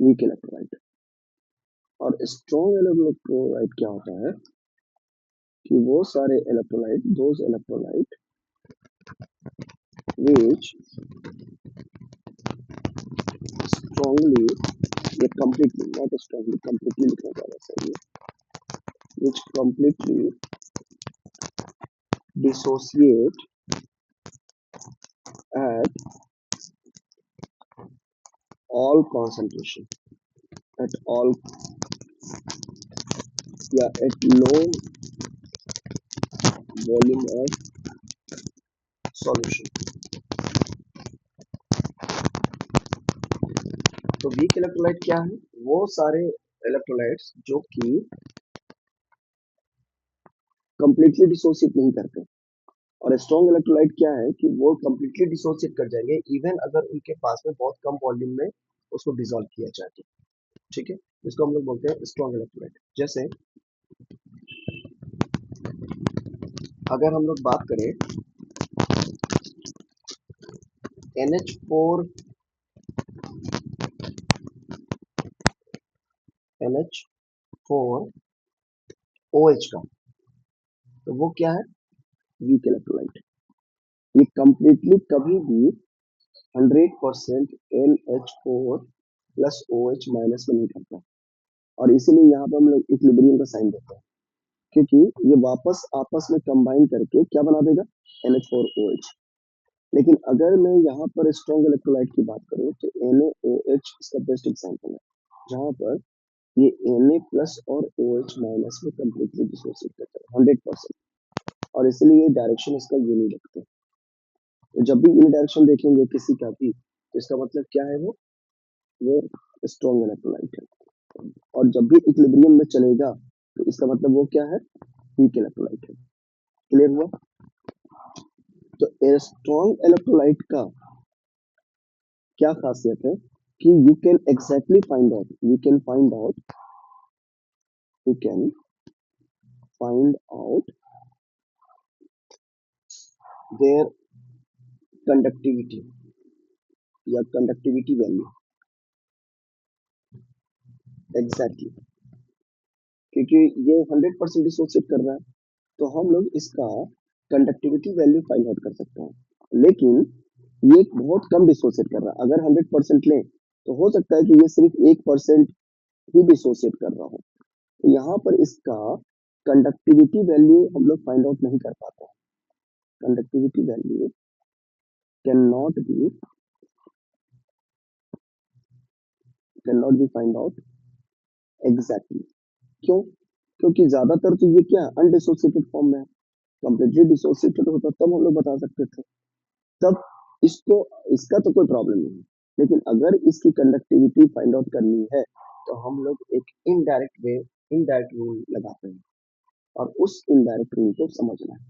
वीक इलेक्ट्रोलाइट। और स्ट्रॉन्ग इलेक्ट्रोलाइट क्या होता है कि वो सारे electrolyte, those electrolyte which strongly, ये completely, not strongly, completely लिखना चाह रहा है, which completely dissociate at all concentration, at all या at low volume of solution। तो वीक इलेक्ट्रोलाइट क्या है, वो सारे इलेक्ट्रोलाइट्स जो कि कंप्लीटली डिसोसिएट नहीं करते। और स्ट्रॉन्ग इलेक्ट्रोलाइट क्या है कि वो कंप्लीटली डिसोसिएट कर जाएंगे इवन अगर उनके पास में बहुत कम वॉल्यूम में उसको डिसॉल्व किया जाए तो। ठीक है, इसको हम लोग बोलते हैं स्ट्रॉन्ग इलेक्ट्रोलाइट। जैसे अगर हम लोग बात करें NH4 OH का, तो वो क्या है, वीक इलेक्ट्रोलाइट। ये कंप्लीटली कभी भी 100% NH4 प्लस OH माइनस में नहीं करता। और इसीलिए यहाँ पर हम लोग इक्विलिब्रियम का साइन देते हैं, क्योंकि ये वापस आपस में कंबाइन करके क्या बना देगा, NH4OH। लेकिन अगर मैं यहाँ पर स्ट्रॉन्ग इलेक्ट्रोलाइट की बात करूँ तो NaOH इसका बेस्ट एग्जाम्पल है, जहाँ पर ये Na प्लस और OH माइनस में कंप्लीटली डिसोसिएट करता है 100%। और इसलिए डायरेक्शन इसका यूनिक रखते हैं। तो जब भी इन डायरेक्शन देखेंगे किसी का भी, तो इसका मतलब क्या है, वो स्ट्रॉन्ग इलेक्ट्रोलाइट है। और जब भी इक्विलिब्रियम में चलेगा तो इसका मतलब वो क्या है, वीक इलेक्ट्रोलाइट है। क्लियर हुआ। तो स्ट्रॉन्ग इलेक्ट्रोलाइट का क्या खासियत है कि you can exactly find out, you can find out their conductivity या कंडक्टिविटी वैल्यू एग्जैक्टली, क्योंकि ये 100% डिसोसिएट कर रहा है तो हम लोग इसका कंडक्टिविटी वैल्यू फाइंड आउट कर सकते हैं। लेकिन ये बहुत कम डिसोसिएट कर रहा है। अगर 100% लें तो हो सकता है कि ये सिर्फ 1% ही डिसोसिएट कर रहा हो। तो यहाँ पर इसका कंडक्टिविटी वैल्यू हम लोग फाइंड आउट नहीं कर पाते हैं। Conductivity value can not be find out exactly. क्यों? क्योंकि ज्यादातर तो ये क्या अनडिसोसिएटेड फॉर्म में है। कंप्लीटली डिसोसिएटेड होता तब हम लोग बता सकते थे, तब इसको, इसका तो कोई प्रॉब्लम नहीं है। लेकिन अगर इसकी कंडक्टिविटी फाइंड आउट करनी है तो हम लोग एक इनडायरेक्ट रूल लगाते हैं, और उस इनडायरेक्ट रूल को समझना है।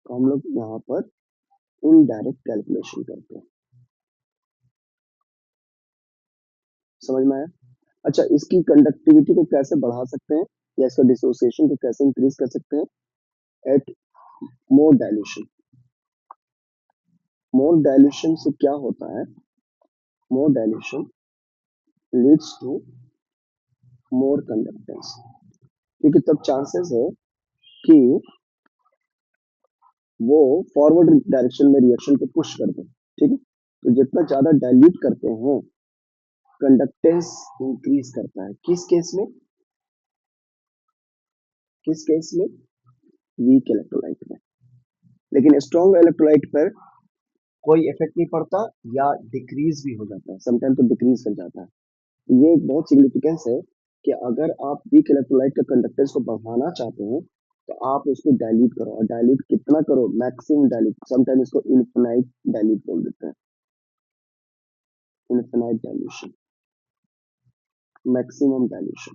तो हम लोग यहाँ पर इनडायरेक्ट कैलकुलेशन करते हैं। समझ में आया। अच्छा, इसकी कंडक्टिविटी को कैसे बढ़ा सकते हैं या इसका डिसोसिएशन को कैसे इंक्रीज कर सकते हैं, at more dilution. More dilution से क्या होता है, more dilution leads to more conductance, क्योंकि तब चांसेस है कि वो फॉरवर्ड डायरेक्शन में रिएक्शन को पुश कर दे। ठीक है, तो जितना ज्यादा डाइल्यूट करते हैं कंडक्टेंस इंक्रीज करता है। किस केस में, वीक इलेक्ट्रोलाइट में। लेकिन स्ट्रॉन्ग इलेक्ट्रोलाइट पर कोई इफेक्ट नहीं पड़ता या डिक्रीज भी हो जाता है, समटाइम तो डिक्रीज कर जाता है। ये एक बहुत सिग्निफिकेंस है कि अगर आप वीक इलेक्ट्रोलाइट का कंडक्टेंस को बढ़ाना चाहते हैं तो आप उसको डाइल्यूट करो। और डाइल्यूट कितना करो, मैक्सिमम डाइल्यूट, समटाइम इसको इनफिनाइट डाइल्यूट बोल देते हैं, infinite dilution, maximum dilution.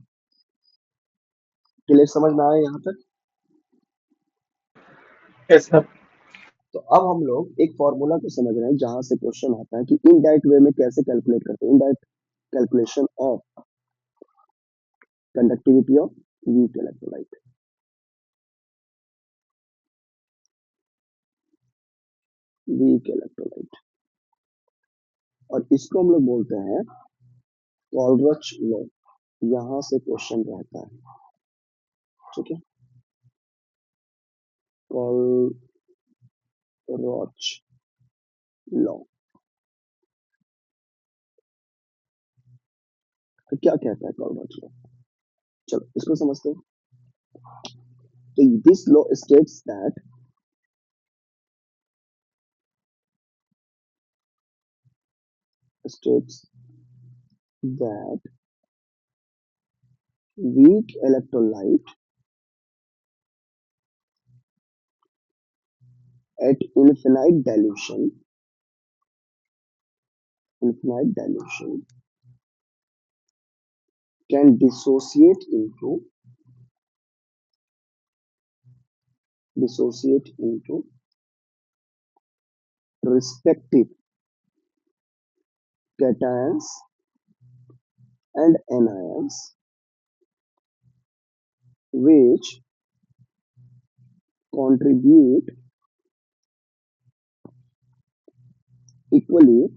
Clear, समझ में आया यहाँ तक। Yes sir. तो अब हम लोग एक फॉर्मूला को समझ रहे हैं जहां से क्वेश्चन आता है कि इनडायरेक्ट वे में कैसे कैलकुलेट करते हैं, indirect calculation of conductivity of weak electrolyte. Weak electrolyte, और इसको हम लोग बोलते हैं कॉलरच लॉ। यहां से क्वेश्चन रहता है। ठीक है, कॉलरच लॉ तो क्या कहता है कॉलरच लॉ, चलो इसको समझते हैं। तो this law states that weak electrolyte at infinite dilution can dissociate into dissociate into respective cations and anions which contribute equally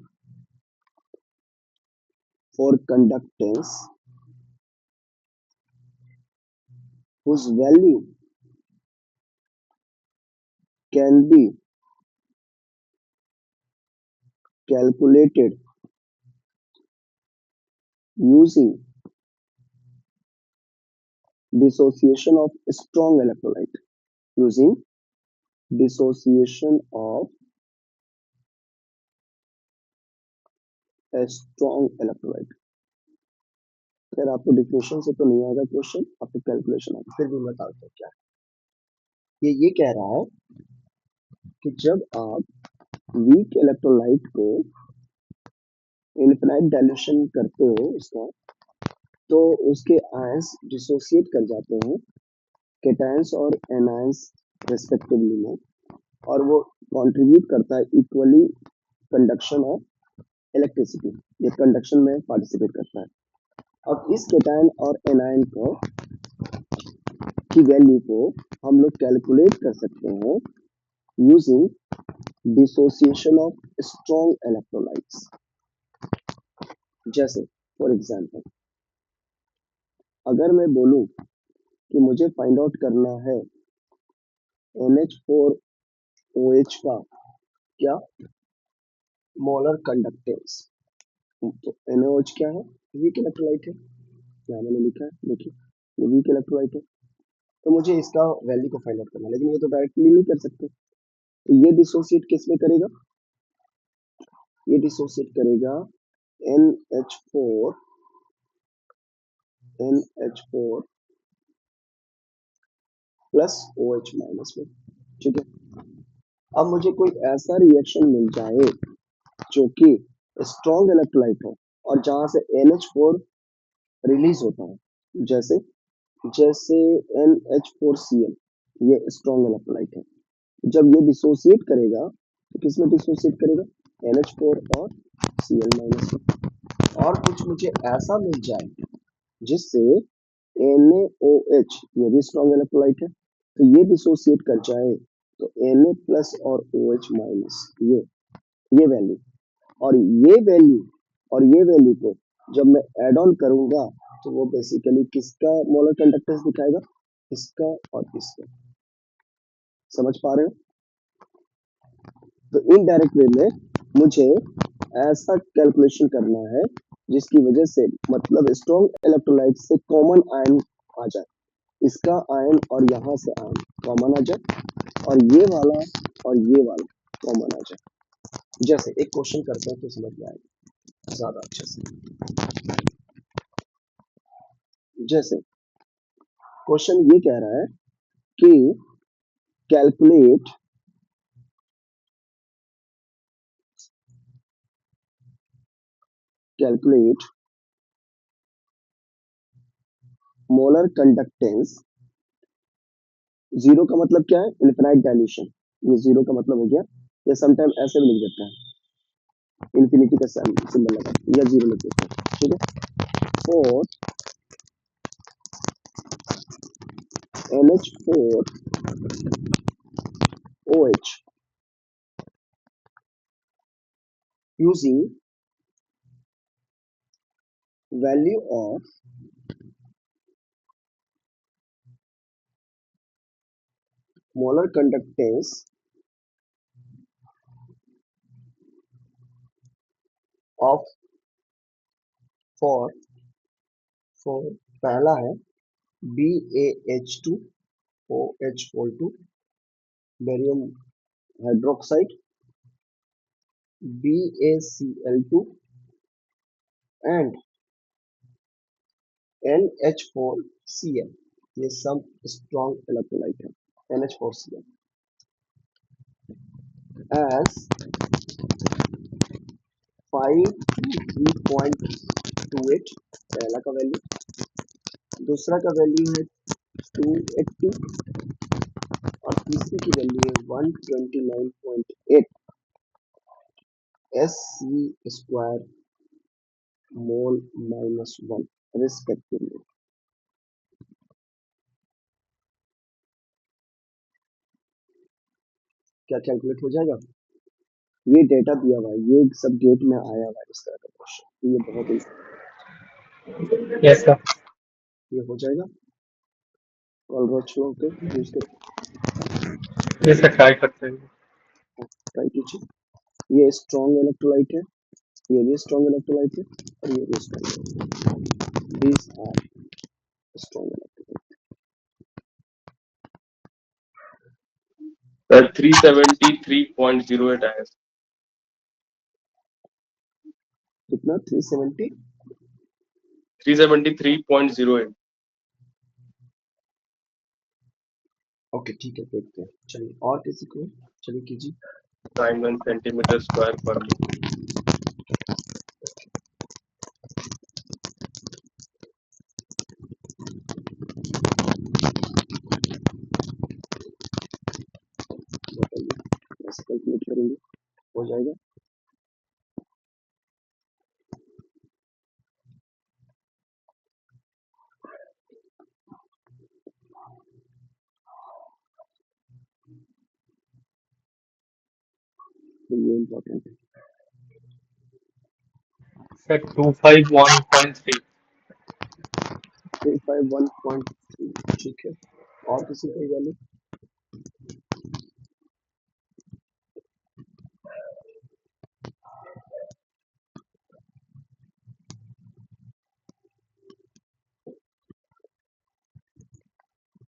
for conductance whose value can be calculated using dissociation of strong electrolyte using dissociation of a strong electrolyte। अगर आपको definition से तो नहीं आएगा question, आपको calculation आएगा, फिर भी मैं बताता हूँ क्या ये कह रहा है कि जब आप वीक इलेक्ट्रोलाइट को इनफिनाइट डाइल्यूशन करते हो उसका, तो उसके आयंस डिसोसिएट कर जाते हैं केटायंस और एनायंस रेस्पेक्टिवली में, और वो कंट्रीब्यूट करता है इक्वली कंडक्शन ऑफ इलेक्ट्रिसिटी, ये कंडक्शन में पार्टिसिपेट करता है। अब इस केटायन और एनायन को की वैल्यू को हम लोग कैलकुलेट कर सकते हैं using dissociation of strong electrolytes. जैसे फॉर एग्जांपल, अगर मैं बोलूं कि मुझे फाइंड आउट करना है NH4OH का क्या मोलर कंडक्टेंस, तो NaOH क्या है, वीक इलेक्ट्रोलाइट है, यहाँ मैंने लिखा है, देखिए ये वीक इलेक्ट्रोलाइट है, तो मुझे इसका वैल्यू को फाइंड आउट करना है, लेकिन ये तो डायरेक्टली नहीं कर सकते, तो ये डिसोसिएट किस में करेगा, ये डिसोसिएट करेगा NH4 प्लस OH माइनस में। ठीक है, अब मुझे कोई ऐसा रिएक्शन मिल जाए जो कि स्ट्रॉन्ग इलेक्ट्रोलाइट हो और जहां से NH4 रिलीज होता है, जैसे जैसे NH4Cl, ये स्ट्रॉन्ग इलेक्ट्रोलाइट है। जब ये डिसोसिएट करेगा तो किसमें डिसोसिएट करेगा, NH4 और Cl माइनस में। और कुछ मुझे ऐसा मिल जाए जिससे NaOH, ये भी स्ट्रॉन्ग इलेक्ट्रोलाइट है, तो ये डिसोसिएट कर जाए तो Na प्लस और OH माइनस, ये वैल्यू और ये वैल्यू को जब मैं ऐड ऑन करूंगा तो वो बेसिकली किसका मोलर कंडक्टेंस दिखाएगा, इसका और इसका। समझ पा रहे हो? तो इनडायरेक्ट वे में मुझे ऐसा कैलकुलेशन करना है जिसकी वजह से मतलब स्ट्रॉन्ग इलेक्ट्रोलाइट से कॉमन आयन आ जाए, इसका आयन और यहाँ से आयन कॉमन आ जाए, और ये वाला कॉमन आ जाए। जैसे एक क्वेश्चन करते हैं तो समझ में आएगा ज्यादा अच्छे से। जैसे क्वेश्चन ये कह रहा है कि कैलकुलेट मोलर कंडक्टेंस, जीरो का मतलब क्या है, इनफिनाइट डाइल्यूशन, ये जीरो का मतलब हो गया, या समटाइम ऐसे भी लिख देता है इन्फिनिटी का सिंबल लगा या जीरो लिख देता है। ठीक है, for NH4OH using value of molar conductance of for पहला है BaH2OH42 barium hydroxide, BaCl2 and NH4Cl, ये सब स्ट्रॉन्ग इलेक्ट्रोलाइट है। NH4Cl as 5 to 3.28 पहला का वैल्यू, दूसरा का वैल्यू है 280 और Pc की वैल्यू है 129.8 SC स्क्वायर मोल -1 रिस्पेक्टिवली। क्या कैलकुलेट हो जाएगा? ये डेटा दिया हुआ है, ये सब गेट में आया हुआ है इस तरह का क्वेश्चन, ये बहुत ही यस सर। ये हो जाएगा। ऑलरोच के यूज ये सर ट्राई करते हैं। ट्राई कीजिए। ये स्ट्रॉन्ग इलेक्ट्रोलाइट है, ये भी स्ट्रॉन्ग इलेक्ट्रोलाइट है, और ये भी strong. These are strong electrolyte. Sir 373.08 आया। कितना? 370। 373.08। ओके ठीक है, देखते हैं। चलिए और किसी को, चलिए कीजिए। 91 सेंटीमीटर स्क्वायर पर मोल। बताइए कैसे कैलकुलेट करेंगे, हो जाएगा? तो ये इम्पोर्टेंट है। सर 251.3। 351.3 ठीक है। और किसी को वैल्यू?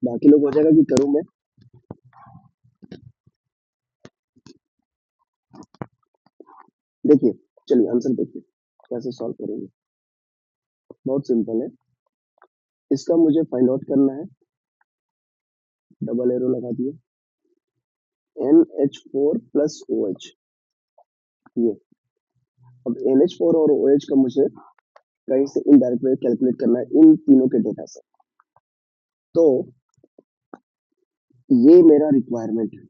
बाकी लोग हो जाएगा कि करूं मैं? देखिए, चलिए आंसर देखिए कैसे सॉल्व करेंगे। बहुत सिंपल है। इसका मुझे फाइंड आउट करना है, डबल एरो लगा दिए, NH4 प्लस OH। ये अब NH4 और OH का मुझे कहीं से इनडायरेक्ट वे कैलकुलेट करना है इन तीनों के डेटा से। तो ये मेरा रिक्वायरमेंट है,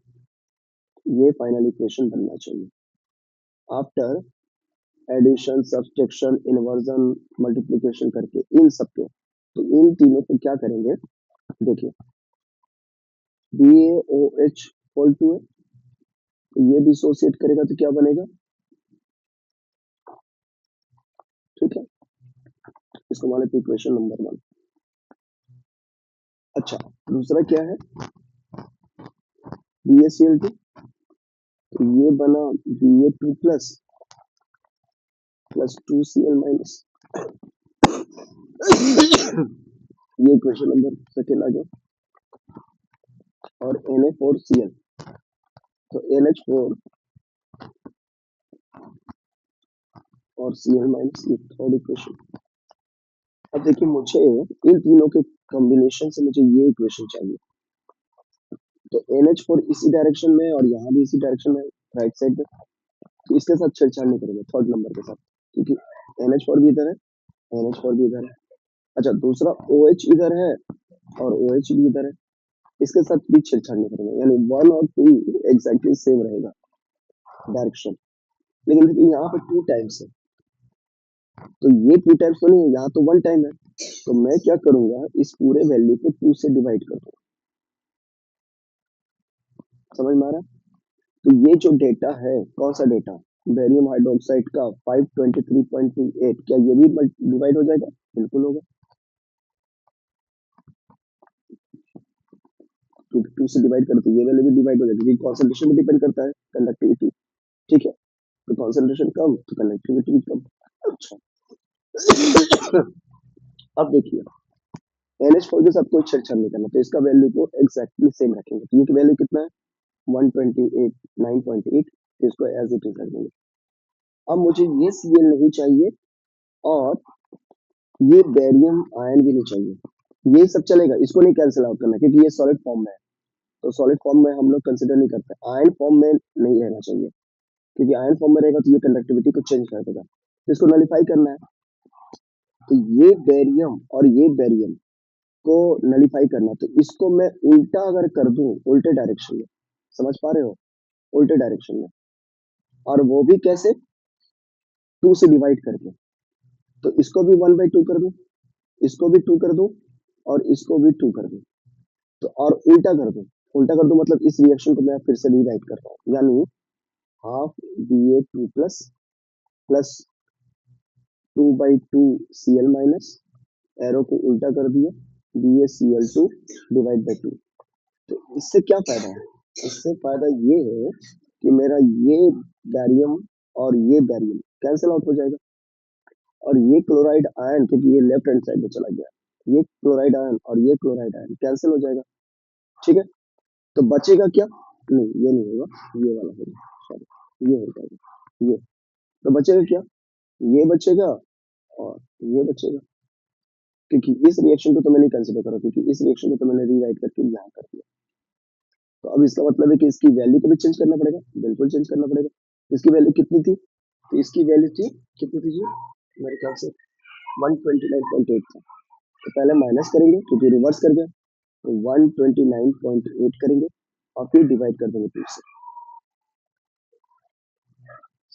ये फाइनल इक्वेशन बनना चाहिए। After addition, subtraction, inversion, multiplication करके इन सबके, तो इन तीनों को क्या करेंगे? देखिए, BaOH होल 2 है, तो ये डिसोसिएट करेगा तो क्या बनेगा? ठीक है, इसको मान लेते इक्वेशन नंबर 1। अच्छा, दूसरा क्या है? BaCl2, तो ये बना Ba2 प्लस 2Cl माइनस। ये इक्वेशन नंबर सेकेंड आ गया। और Na4Cl, तो NH4 और Cl माइनस, ये थर्ड इक्वेशन। अब देखिए, मुझे इन तीनों के कॉम्बिनेशन से मुझे ये इक्वेशन चाहिए। तो NH4 इसी डायरेक्शन में और यहाँ भी इसी डायरेक्शन में, राइट साइड में, तो इसके साथ छेड़छाड़ नहीं करेंगे थर्ड नंबर के साथ, क्योंकि NH4 भी इधर है, NH4 भी इधर है। अच्छा, दूसरा OH इधर है और OH भी इधर है, इसके साथ भी छेड़छाड़ नहीं करेंगे, यानी 1 और 2 एग्जैक्टली सेम रहेगा डायरेक्शन। लेकिन देखिए यहाँ पे 2 टाइम्स है, तो ये 2 टाइम्स तो नहीं है, यहाँ तो 1 टाइम है। तो मैं क्या करूंगा, इस पूरे वैल्यू को 2 से डिवाइड कर दूंगा। समझ में आ रहा है? तो ये जो डेटा है, कौन सा डेटा? बेरियम हाइड्रोक्साइड का 523.28, क्या ये भी डिवाइड हो जाएगा? बिल्कुल होगा, क्योंकि 2 से डिवाइड करते ये वैल्यू भी डिवाइड हो जाएगी, क्योंकि कॉन्सेंट्रेशन भी डिपेंड करता है कंडक्टिविटी। ठीक है, तो कॉन्सेंट्रेशन कम तो कंडक्टिविटी भी कम। अच्छा, अब देखिए, NH4 के साथ कोई छेड़छाड़ नहीं करना, तो इसका वैल्यू को एग्जैक्टली सेम रखेंगे। तो ये वैल्यू कितना है? 128.9.8, इसको एज इट इज रख देंगे। अब मुझे ये Cl नहीं चाहिए और ये बेरियम आयन भी नहीं चाहिए, ये सब चलेगा, इसको नहीं कैंसिल आउट करना, क्योंकि ये सॉलिड फॉर्म में है। तो सॉलिड फॉर्म में हम लोग कंसिडर नहीं करते, आयन फॉर्म में नहीं रहना चाहिए, क्योंकि आयन फॉर्म में रहेगा तो ये कंडक्टिविटी को चेंज कर देगा, तो इसको नलीफाई करना है। तो ये बेरियम और ये बेरियम, इसको नलीफाई करना, तो इसको मैं उल्टा अगर कर दूं, उल्टे डायरेक्शन में, समझ पा रहे हो, उल्टे डायरेक्शन में, और वो भी कैसे, 2 से डिवाइड करके, तो इसको भी 1/2 कर दूं, इसको भी 2 कर दूं, और इसको भी 2 कर दूं, तो और उल्टा कर दूं, उल्टा कर दूं मतलब इस रिएक्शन को मैं फिर से रीराइट कर रहा हूँ, यानी half BA2 plus plus 2/2 Cl minus, arrow को उल्टा कर दिया, BaCl2 डिवाइड बाई 2। तो इससे क्या फायदा है, इससे फायदा ये है कि मेरा ये बैरियम और ये बैरियम कैंसिल आउट हो जाएगा, और ये क्लोराइड आयन, क्योंकि ये लेफ्ट हैंड साइड में चला गया, ये क्लोराइड आयन और ये क्लोराइड आयन कैंसिल हो जाएगा, ठीक है। तो बचेगा क्या, नहीं ये नहीं होगा, ये वाला होगा, सॉरी ये हो जाएगा ये, तो बचेगा क्या, ये बचेगा और ये बचेगा, क्योंकि इस रिएक्शन को तो मैं नहीं कंसिडर कर रहा, क्योंकि इस रिएक्शन को तो मैंने रीराइट करके यहाँ कर दिया। तो अब इसका मतलब है कि इसकी वैल्यू को भी चेंज करना पड़ेगा, बिल्कुल चेंज करना पड़ेगा। इसकी वैल्यू कितनी थी, तो इसकी वैल्यू थी कितनी थी जी, मेरे ख्याल से 129.8 था, तो पहले माइनस करेंगे क्योंकि रिवर्स कर गया, तो 129.8 करेंगे और फिर डिवाइड कर देंगे 2 से,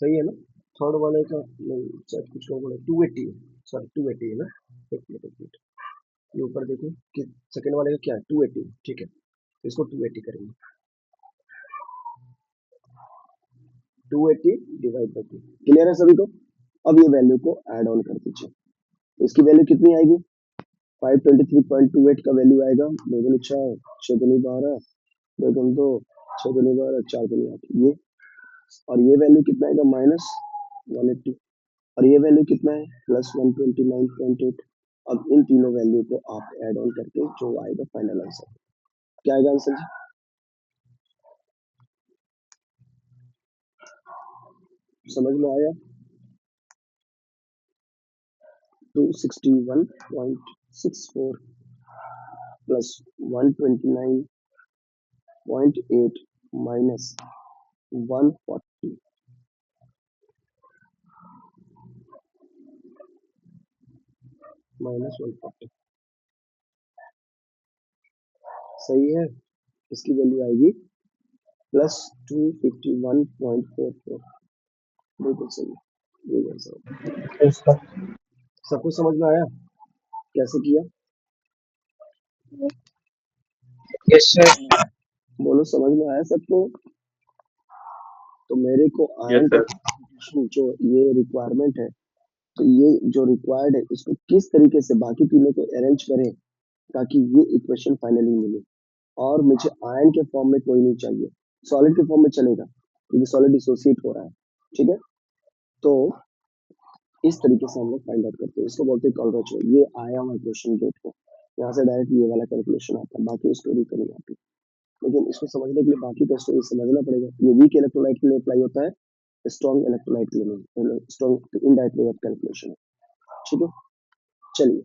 सही है ना। थर्ड वाले का नहीं, शायद कुछ लोग बोले 280 है, सॉरी 280 है ना, एक मिनट ये ऊपर देखिए कि सेकंड वाले का क्या है, 280, ठीक है, तो इसको 280 करेंगे, 280 डिवाइड बाई 2, क्लियर है सभी को। अब ये वैल्यू को ऐड ऑन कर दीजिए, इसकी वैल्यू कितनी आएगी, 523.28 का वैल्यू आएगा, 2 दूनी 4, 6 दूनी 12, 2 दूनी 2, 6 दूनी 12, 4 दूनी 8, ये, और ये वैल्यू कितना आएगा, -180, और ये वैल्यू कितना है, +129.8। अब इन तीनों वैल्यू को आप ऐड ऑन करके जो आएगा फाइनल आंसर, क्या आएगा आंसर जी, समझ में आया, 261.64 प्लस 129.8 माइनस 140 माइनस 140, सही है, इसकी वैल्यू आएगी +251.44, बिल्कुल सही, यही आंसर है। Yes sir. सब कुछ समझ में आया, कैसे किया, यस सर। बोलो समझ में आया सबको। तो मेरे को Yes, आयन का sir. जो ये रिक्वायरमेंट है, तो ये जो रिक्वायर्ड है इसको किस तरीके से बाकी तीनों को अरेंज करें ताकि ये इक्वेशन फाइनली मिले, और मुझे आयन के फॉर्म में कोई नहीं चाहिए, सॉलिड के फॉर्म में चलेगा क्योंकि सॉलिड डिसोसिएट हो रहा है, ठीक है। तो इस तरीके से हम लोग फाइंड आउट करते हैं, इसको बोलते हैं कॉलरचो, ये आया हुआ क्वेश्चन गेट को, यहाँ से डायरेक्ट ये वाला कैलकुलेशन आता है, बाकी स्टोरी तो नहीं आती, लेकिन इसको समझने के लिए बाकी का स्टोरी समझना पड़ेगा। ये वीक इलेक्ट्रोलाइट के लिए अप्लाई होता है, स्ट्रॉन्ग इलेक्ट्रोलाइट के लिए नहीं, strong indirect way of calculation है, ठीक है। चलिए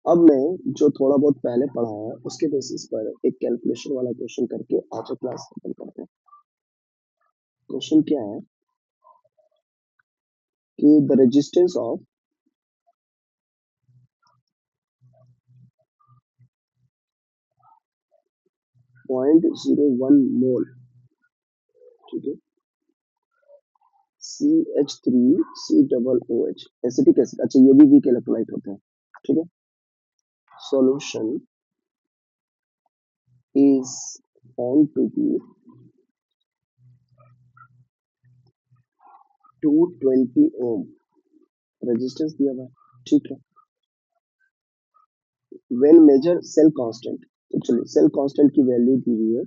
अब मैं जो थोड़ा बहुत पहले पढ़ा है उसके बेसिस पर एक कैलकुलेशन वाला क्वेश्चन करके आज क्लास खत्म करते हैं। क्वेश्चन क्या है कि द रेजिस्टेंस ऑफ .01 मोल, ठीक है, CH3C OOH एसिटिक एसिड, अच्छा ये भी वीक इलेक्ट्रोलाइट होता है, ठीक है। Solution is found to be 220 ohm, resistance दिया हुआ है, ठीक है। व्हेन मेजर सेल कांस्टेंट, तो चलिए सेल कांस्टेंट की वैल्यू दी हुई है,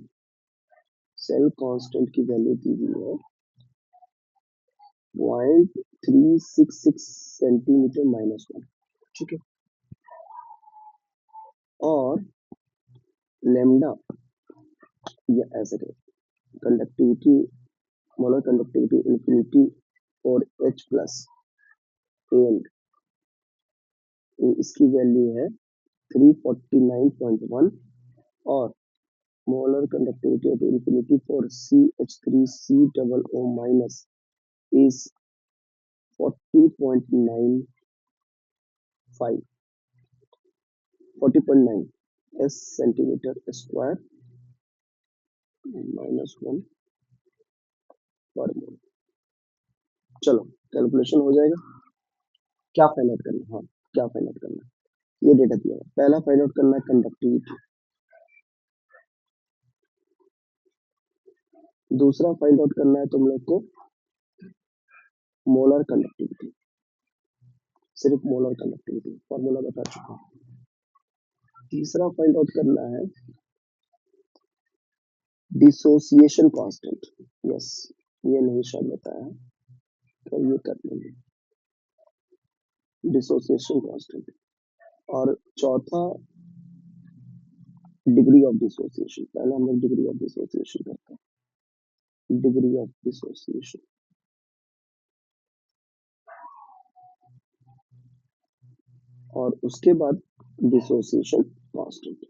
सेल कांस्टेंट की वैल्यू दी हुई है 0.366 सेंटीमीटर -1, ठीक है, और लेमडा या ऐसे कंडक्टिविटी, मोलर कंडक्टिविटी इंफिनिटी और H प्लस एंड इसकी वैल्यू है 349.1, और molar conductivity at infinity for CH3COO minus is 40.95, 40.9, S centimetre square -1 पर मोल। चलो कैलकुलेशन हो जाएगा। क्या फाइंड आउट करना है? हाँ, क्या फाइंड आउट करना है? ये डेटा दिया हुआ। पहला फाइंड आउट करना है कंडक्टिविटी, दूसरा फाइंड आउट करना है तुम लोग को मोलर कंडक्टिविटी, सिर्फ मोलर कंडक्टिविटी, फॉर्मूला बता चुका हूँ। तीसरा फाइंड आउट करना है डिसोसिएशन कांस्टेंट। यस, ये नहीं शायद बताया है, तो ये कर लेंगे डिसोसिएशन कांस्टेंट। और चौथा डिग्री ऑफ डिसोसिएशन। पहले हम लोग डिग्री ऑफ डिसोसिएशन करते हैं। डिग्री ऑफ डिसोसिएशन, और उसके बाद डिसोसिएशन कांस्टेंट।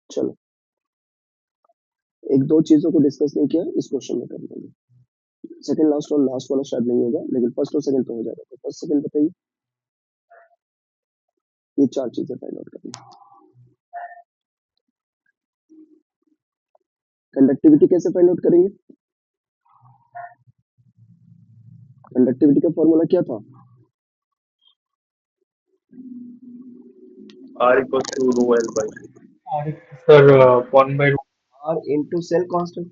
चलो, एक दो चीजों को डिस्कस नहीं किया, इस क्वेश्चन में कर लेंगे। सेकंड लास्ट और लास्ट वाला शायद नहीं होगा, लेकिन फर्स्ट और सेकंड तो हो जाएगा। तो फर्स्ट सेकंड बताइए, ये चार चीजें फाइंड आउट करनी है। कंडक्टिविटी कैसे फाइंड आउट करेंगे? कंडक्टिविटी का फॉर्मूला क्या था? R equals to rho L by C. Sir 1/2 R into cell constant,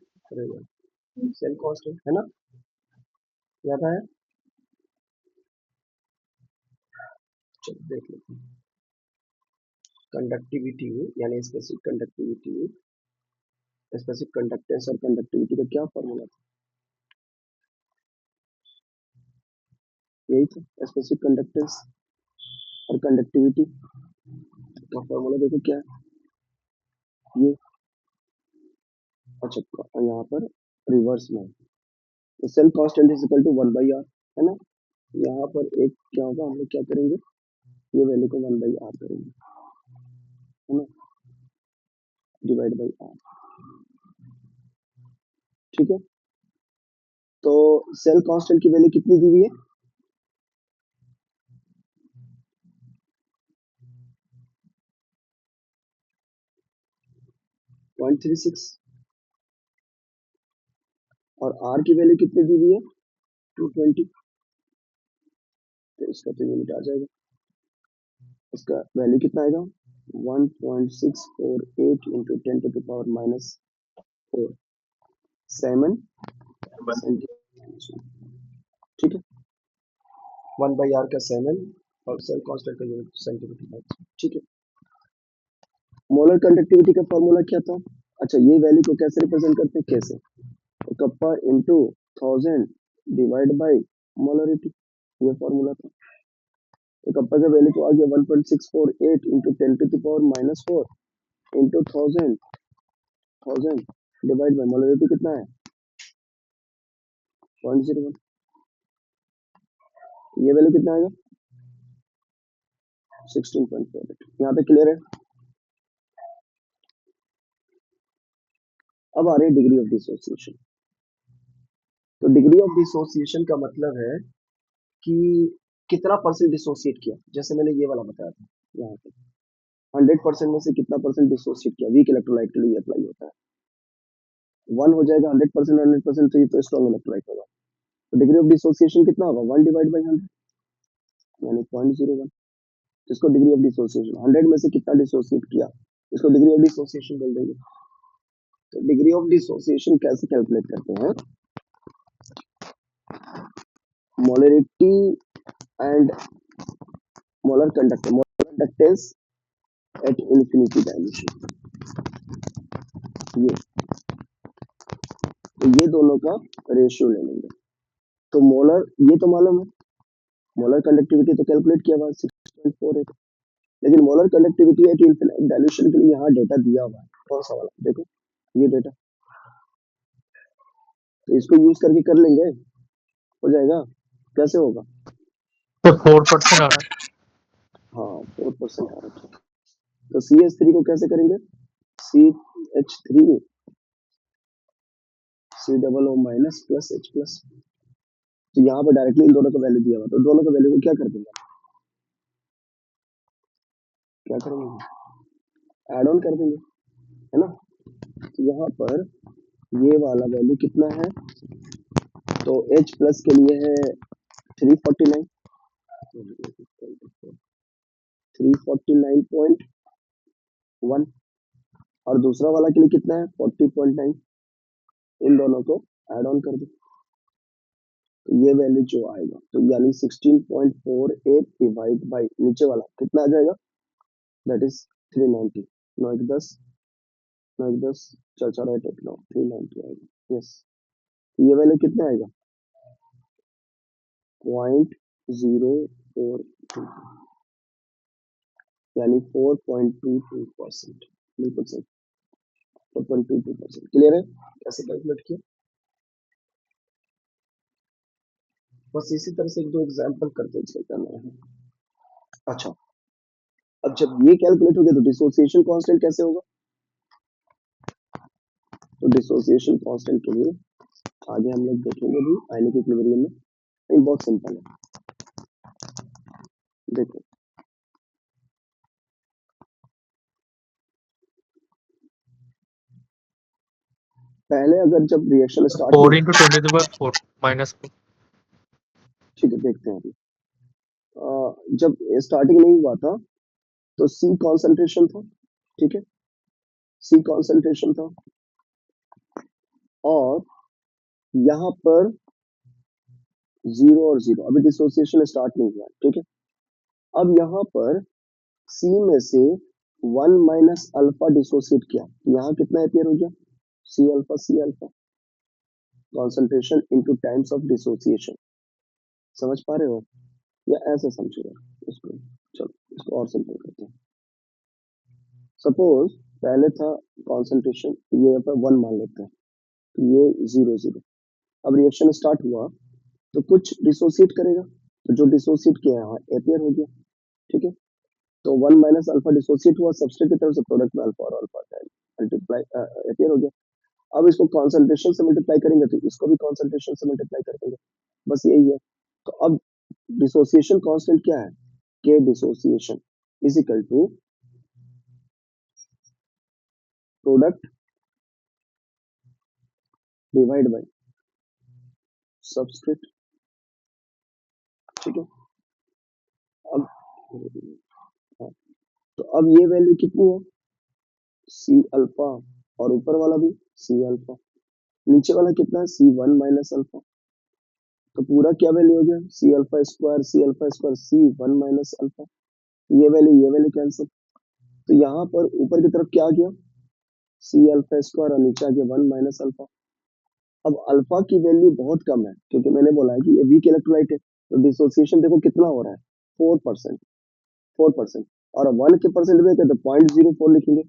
cell constant है ना, याद आया? चलो देख लेते हैं। कंडक्टिविटी यानी स्पेसिफिक कंडक्टिविटी, स्पेसिफिक कंडक्टेंस और कंडक्टिविटी का क्या फॉर्मूला था? यही था, स्पेसिफिक कंडक्टेंस और कंडक्टिविटी का फॉर्मूला देखो क्या है ये। अच्छा, यहाँ पर रिवर्स में तो cell constant is equal to 1/r, है ना। यहाँ पर एक क्या होगा, हम लोग क्या करेंगे, ये वैल्यू को 1/r करेंगे, है ना, डिवाइड बाई r। ठीक है, तो सेल कांस्टेंट की वैल्यू कितनी दी हुई है? 0.36, और r की वैल्यू कितनी दी हुई है? 220। तो इसका तो यूनिट आ जाएगा, इसका वैल्यू कितना आएगा? 1.648 इंटू 10⁻⁻⁴ 7 सेंटीमीटर। ठीक है, 1/r का 7 और सेल कांस्टेंट का यूनिट सेंटीमीटर। ठीक है, मोलर कंडक्टिविटी का फॉर्मूला क्या था? अच्छा, ये वैल्यू को कैसे रिप्रेजेंट करते हैं? कैसे? तो kappa into 1000 divide by molarity, ये फॉर्मूला था। तो कप्पा का वैल्यू तो आ गया 1.648 into 10⁻⁻⁴ into 1000 divide by molarity कितना है? 0.01। ये वैल्यू कितना आएगा? 16.48। यहाँ पे क्लियर है? अब आ रहे हैं डिग्री ऑफ डिसोसिएशन। तो डिग्री ऑफ डिसोसिएशन का मतलब है कि कितना परसेंट डिसोसिएट किया। जैसे मैंने ये वाला बताया था, यहाँ पे 100% में से कितना परसेंट डिसोसिएट किया, वीक इलेक्ट्रोलाइट के लिए अप्लाई होता है। 1 हो जाएगा 100%, 100% तो ये तो स्ट्रॉन्ग इलेक्ट्रोलाइट होगा। तो डिग्री ऑफ डिसोसिएशन कितना होगा? 1 डिवाइड बाई 100 यानी 0.01। इसको डिग्री ऑफ डिसोसिएशन, 100 में से कितना डिसोसिएट किया, इसको डिग्री ऑफ डिसोसिएशन बोल देंगे। तो डिग्री ऑफ डिसोसिएशन कैसे कैलकुलेट करते हैं? Molarity and molar conductance at infinity dimension, ये तो ये दोनों का रेशियो ले लेंगे। तो मोलर ये तो मालूम है, मोलर कंडक्टिविटी तो कैलकुलेट किया हुआ 6.48, लेकिन molar conductivity at infinity dilution के लिए यहाँ डेटा दिया हुआ है। कौन सा वाला? देखो ये डेटा, तो इसको यूज करके कर लेंगे, हो जाएगा। कैसे होगा? तो 4% आ रहा है। हाँ, 4% आ रहा है। तो CH3 को कैसे करेंगे? CH3 COO minus plus H plus. तो यहाँ पर डायरेक्टली इन दोनों का वैल्यू दिया हुआ, तो दोनों का वैल्यू को क्या कर देंगे? क्या करेंगे? ऐड ऑन कर देंगे, है ना। तो यहाँ पर ये वाला वैल्यू कितना है, तो H प्लस के लिए है 349, 349.1, और दूसरा वाला के लिए कितना है 40.9। इन दोनों को ऐड ऑन कर दो, तो ये वैल्यू जो आएगा, तो यानी 16.48 डिवाइड बाई नीचे वाला कितना आ जाएगा, दैट इज 390। 9 एक 10, 9 एक 10, 4 4 8 8 9, 390 आएगा। यस, ये वैल्यू कितना आएगा 0.042, यानी 4.22%। बिल्कुल सही, 4.22%। क्लियर है कैसे कैलकुलेट किया। बस इसी तरह से एक दो एग्जांपल करते चलते हैं। अच्छा, अब जब ये कैलकुलेट हो गया तो डिसोसिएशन कांस्टेंट कैसे होगा, तो डिसोसिएशन कांस्टेंट के लिए आगे हम लोग देखेंगे भी आयनिक इक्विलिब्रियम में। नहीं, बहुत सिंपल है, देखो पहले अगर जब रिएक्शन स्टार्ट 4 हुआ, into 10 to the power 4 minus 4. ठीक है देखते हैं अभी। जब स्टार्टिंग नहीं हुआ था तो सी कॉन्सेंट्रेशन था, ठीक है, सी कॉन्सेंट्रेशन था, और यहाँ पर 0 और 0, अभी डिसोसिएशन स्टार्ट नहीं हुआ, ठीक है। अब यहाँ पर सी में से 1 माइनस अल्फा डिसोसिएट किया, यहाँ कितना अपियर हो गया C alpha, concentration into times of dissociation. समझ पा रहे हो या ऐसे समझिएगा इसको। चलो इसको और सिंपल करते हैं। सपोज पहले था कॉन्सेंट्रेशन, ये यहाँ पर 1 मान लेते हैं, तो ये 0 0। अब रिएक्शन स्टार्ट हुआ तो कुछ डिसोसिएट करेगा, तो जो डिसोसिएट किया यहाँ अपियर हो गया, ठीक है। तो 1 माइनस अल्फा डिसोसिएट हुआ सबस्ट्रेट की तरफ से, प्रोडक्ट में अल्फा और अल्फा मल्टीप्लाई अपियर हो गया। अब इसको कॉन्सेंट्रेशन से मल्टीप्लाई करेंगे तो इसको भी कॉन्सेंट्रेशन से मल्टीप्लाई कर देंगे, बस यही है। तो अब डिसोसिएशन कांस्टेंट क्या है, K dissociation is equal to product divide by substrate, ठीक है। अब हाँ, तो अब ये वैल्यू कितनी है सी अल्फा, और ऊपर वाला भी सी अल्फा, नीचे वाला कितना है सी 1 माइनस अल्फा, तो पूरा क्या वैल्यू हो गया सी अल्फा स्क्वायर, सी 1 माइनस अल्फा, ये वैल्यू कैंसिल। तो यहाँ पर ऊपर की तरफ क्या आ गया सी अल्फा स्क्वायर, और नीचे आ गया 1 माइनस अल्फा। अब अल्फा की वैल्यू बहुत कम है, क्योंकि मैंने बोला है कि ये वीक इलेक्ट्रोलाइट है, तो डिसोसिएशन देखो कितना हो रहा है 4%, 4%, और 1 के परसेंट में तो 0.04 लिखेंगे।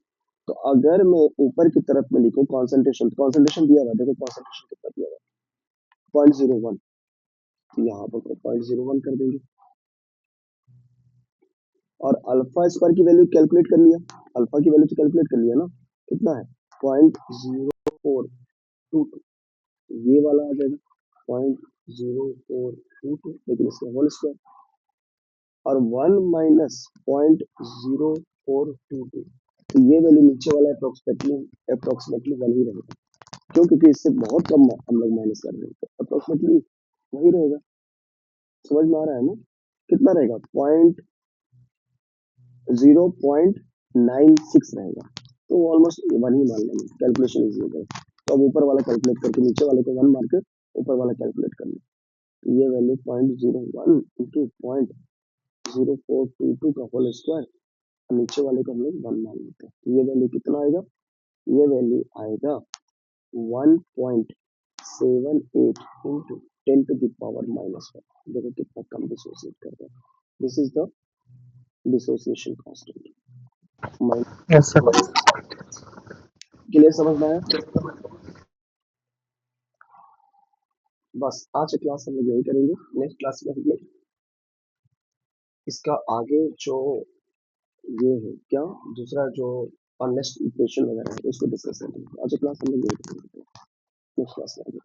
तो अगर मैं ऊपर की तरफ में लिखूं कॉन्सेंट्रेशन दिया हुआ, देखो कॉन्सेंट्रेशन कितना दिया हुआ 0.01, तो यहाँ पर 0.01 कर देंगे, और अल्फा स्क्वायर की वैल्यू कैलकुलेट कर लिया, अल्फा की वैल्यू तो कैलकुलेट कर लिया ना, कितना है 0.0422, ये वाला आ जाएगा 0.0422, लेकिन इसका होल स्क्वायर, और 1 माइनस 0.0422, तो ये वैल्यू नीचे वाला अप्रोक्सीमेटली 1 ही रहेगा। क्यों, क्योंकि इससे बहुत कम हम लोग माइनस कर रहे हैं, तो अप्रोक्सीमेटली वही रहेगा। समझ में आ रहा है ना, कितना रहेगा 0.96 रहेगा, तो ऑलमोस्ट 1 ही मान लेंगे, कैलकुलेशन इजी हो जाएगा। तो अब ऊपर वाला कैलकुलेट करके नीचे वाले को 1 मार के ऊपर वाला कैलकुलेट कर लें, तो ये वैल्यू 0.01 इंटू 0.0422 का होल स्क्वायर, नीचे वाले को हम लोग 1 मान लेते हैं, तो ये वैल्यू कितना आएगा, ये वैल्यू आएगा 1.78 इंटू 10 टू द पावर -1। देखो कितना कम डिसोसिएट कर रहा है, this is the dissociation constant. Yes, sir. Clear, समझ में आया। बस आज की क्लास हम लोग यही करेंगे, नेक्स्ट क्लास में हम लोग इसका आगे जो ये है क्या दूसरा जो नेक्स्ट इक्वेशन वगैरह है उसको डिस्कस करेंगे। आज की क्लास हम लोग यही करेंगे, नेक्स्ट क्लास में आगे।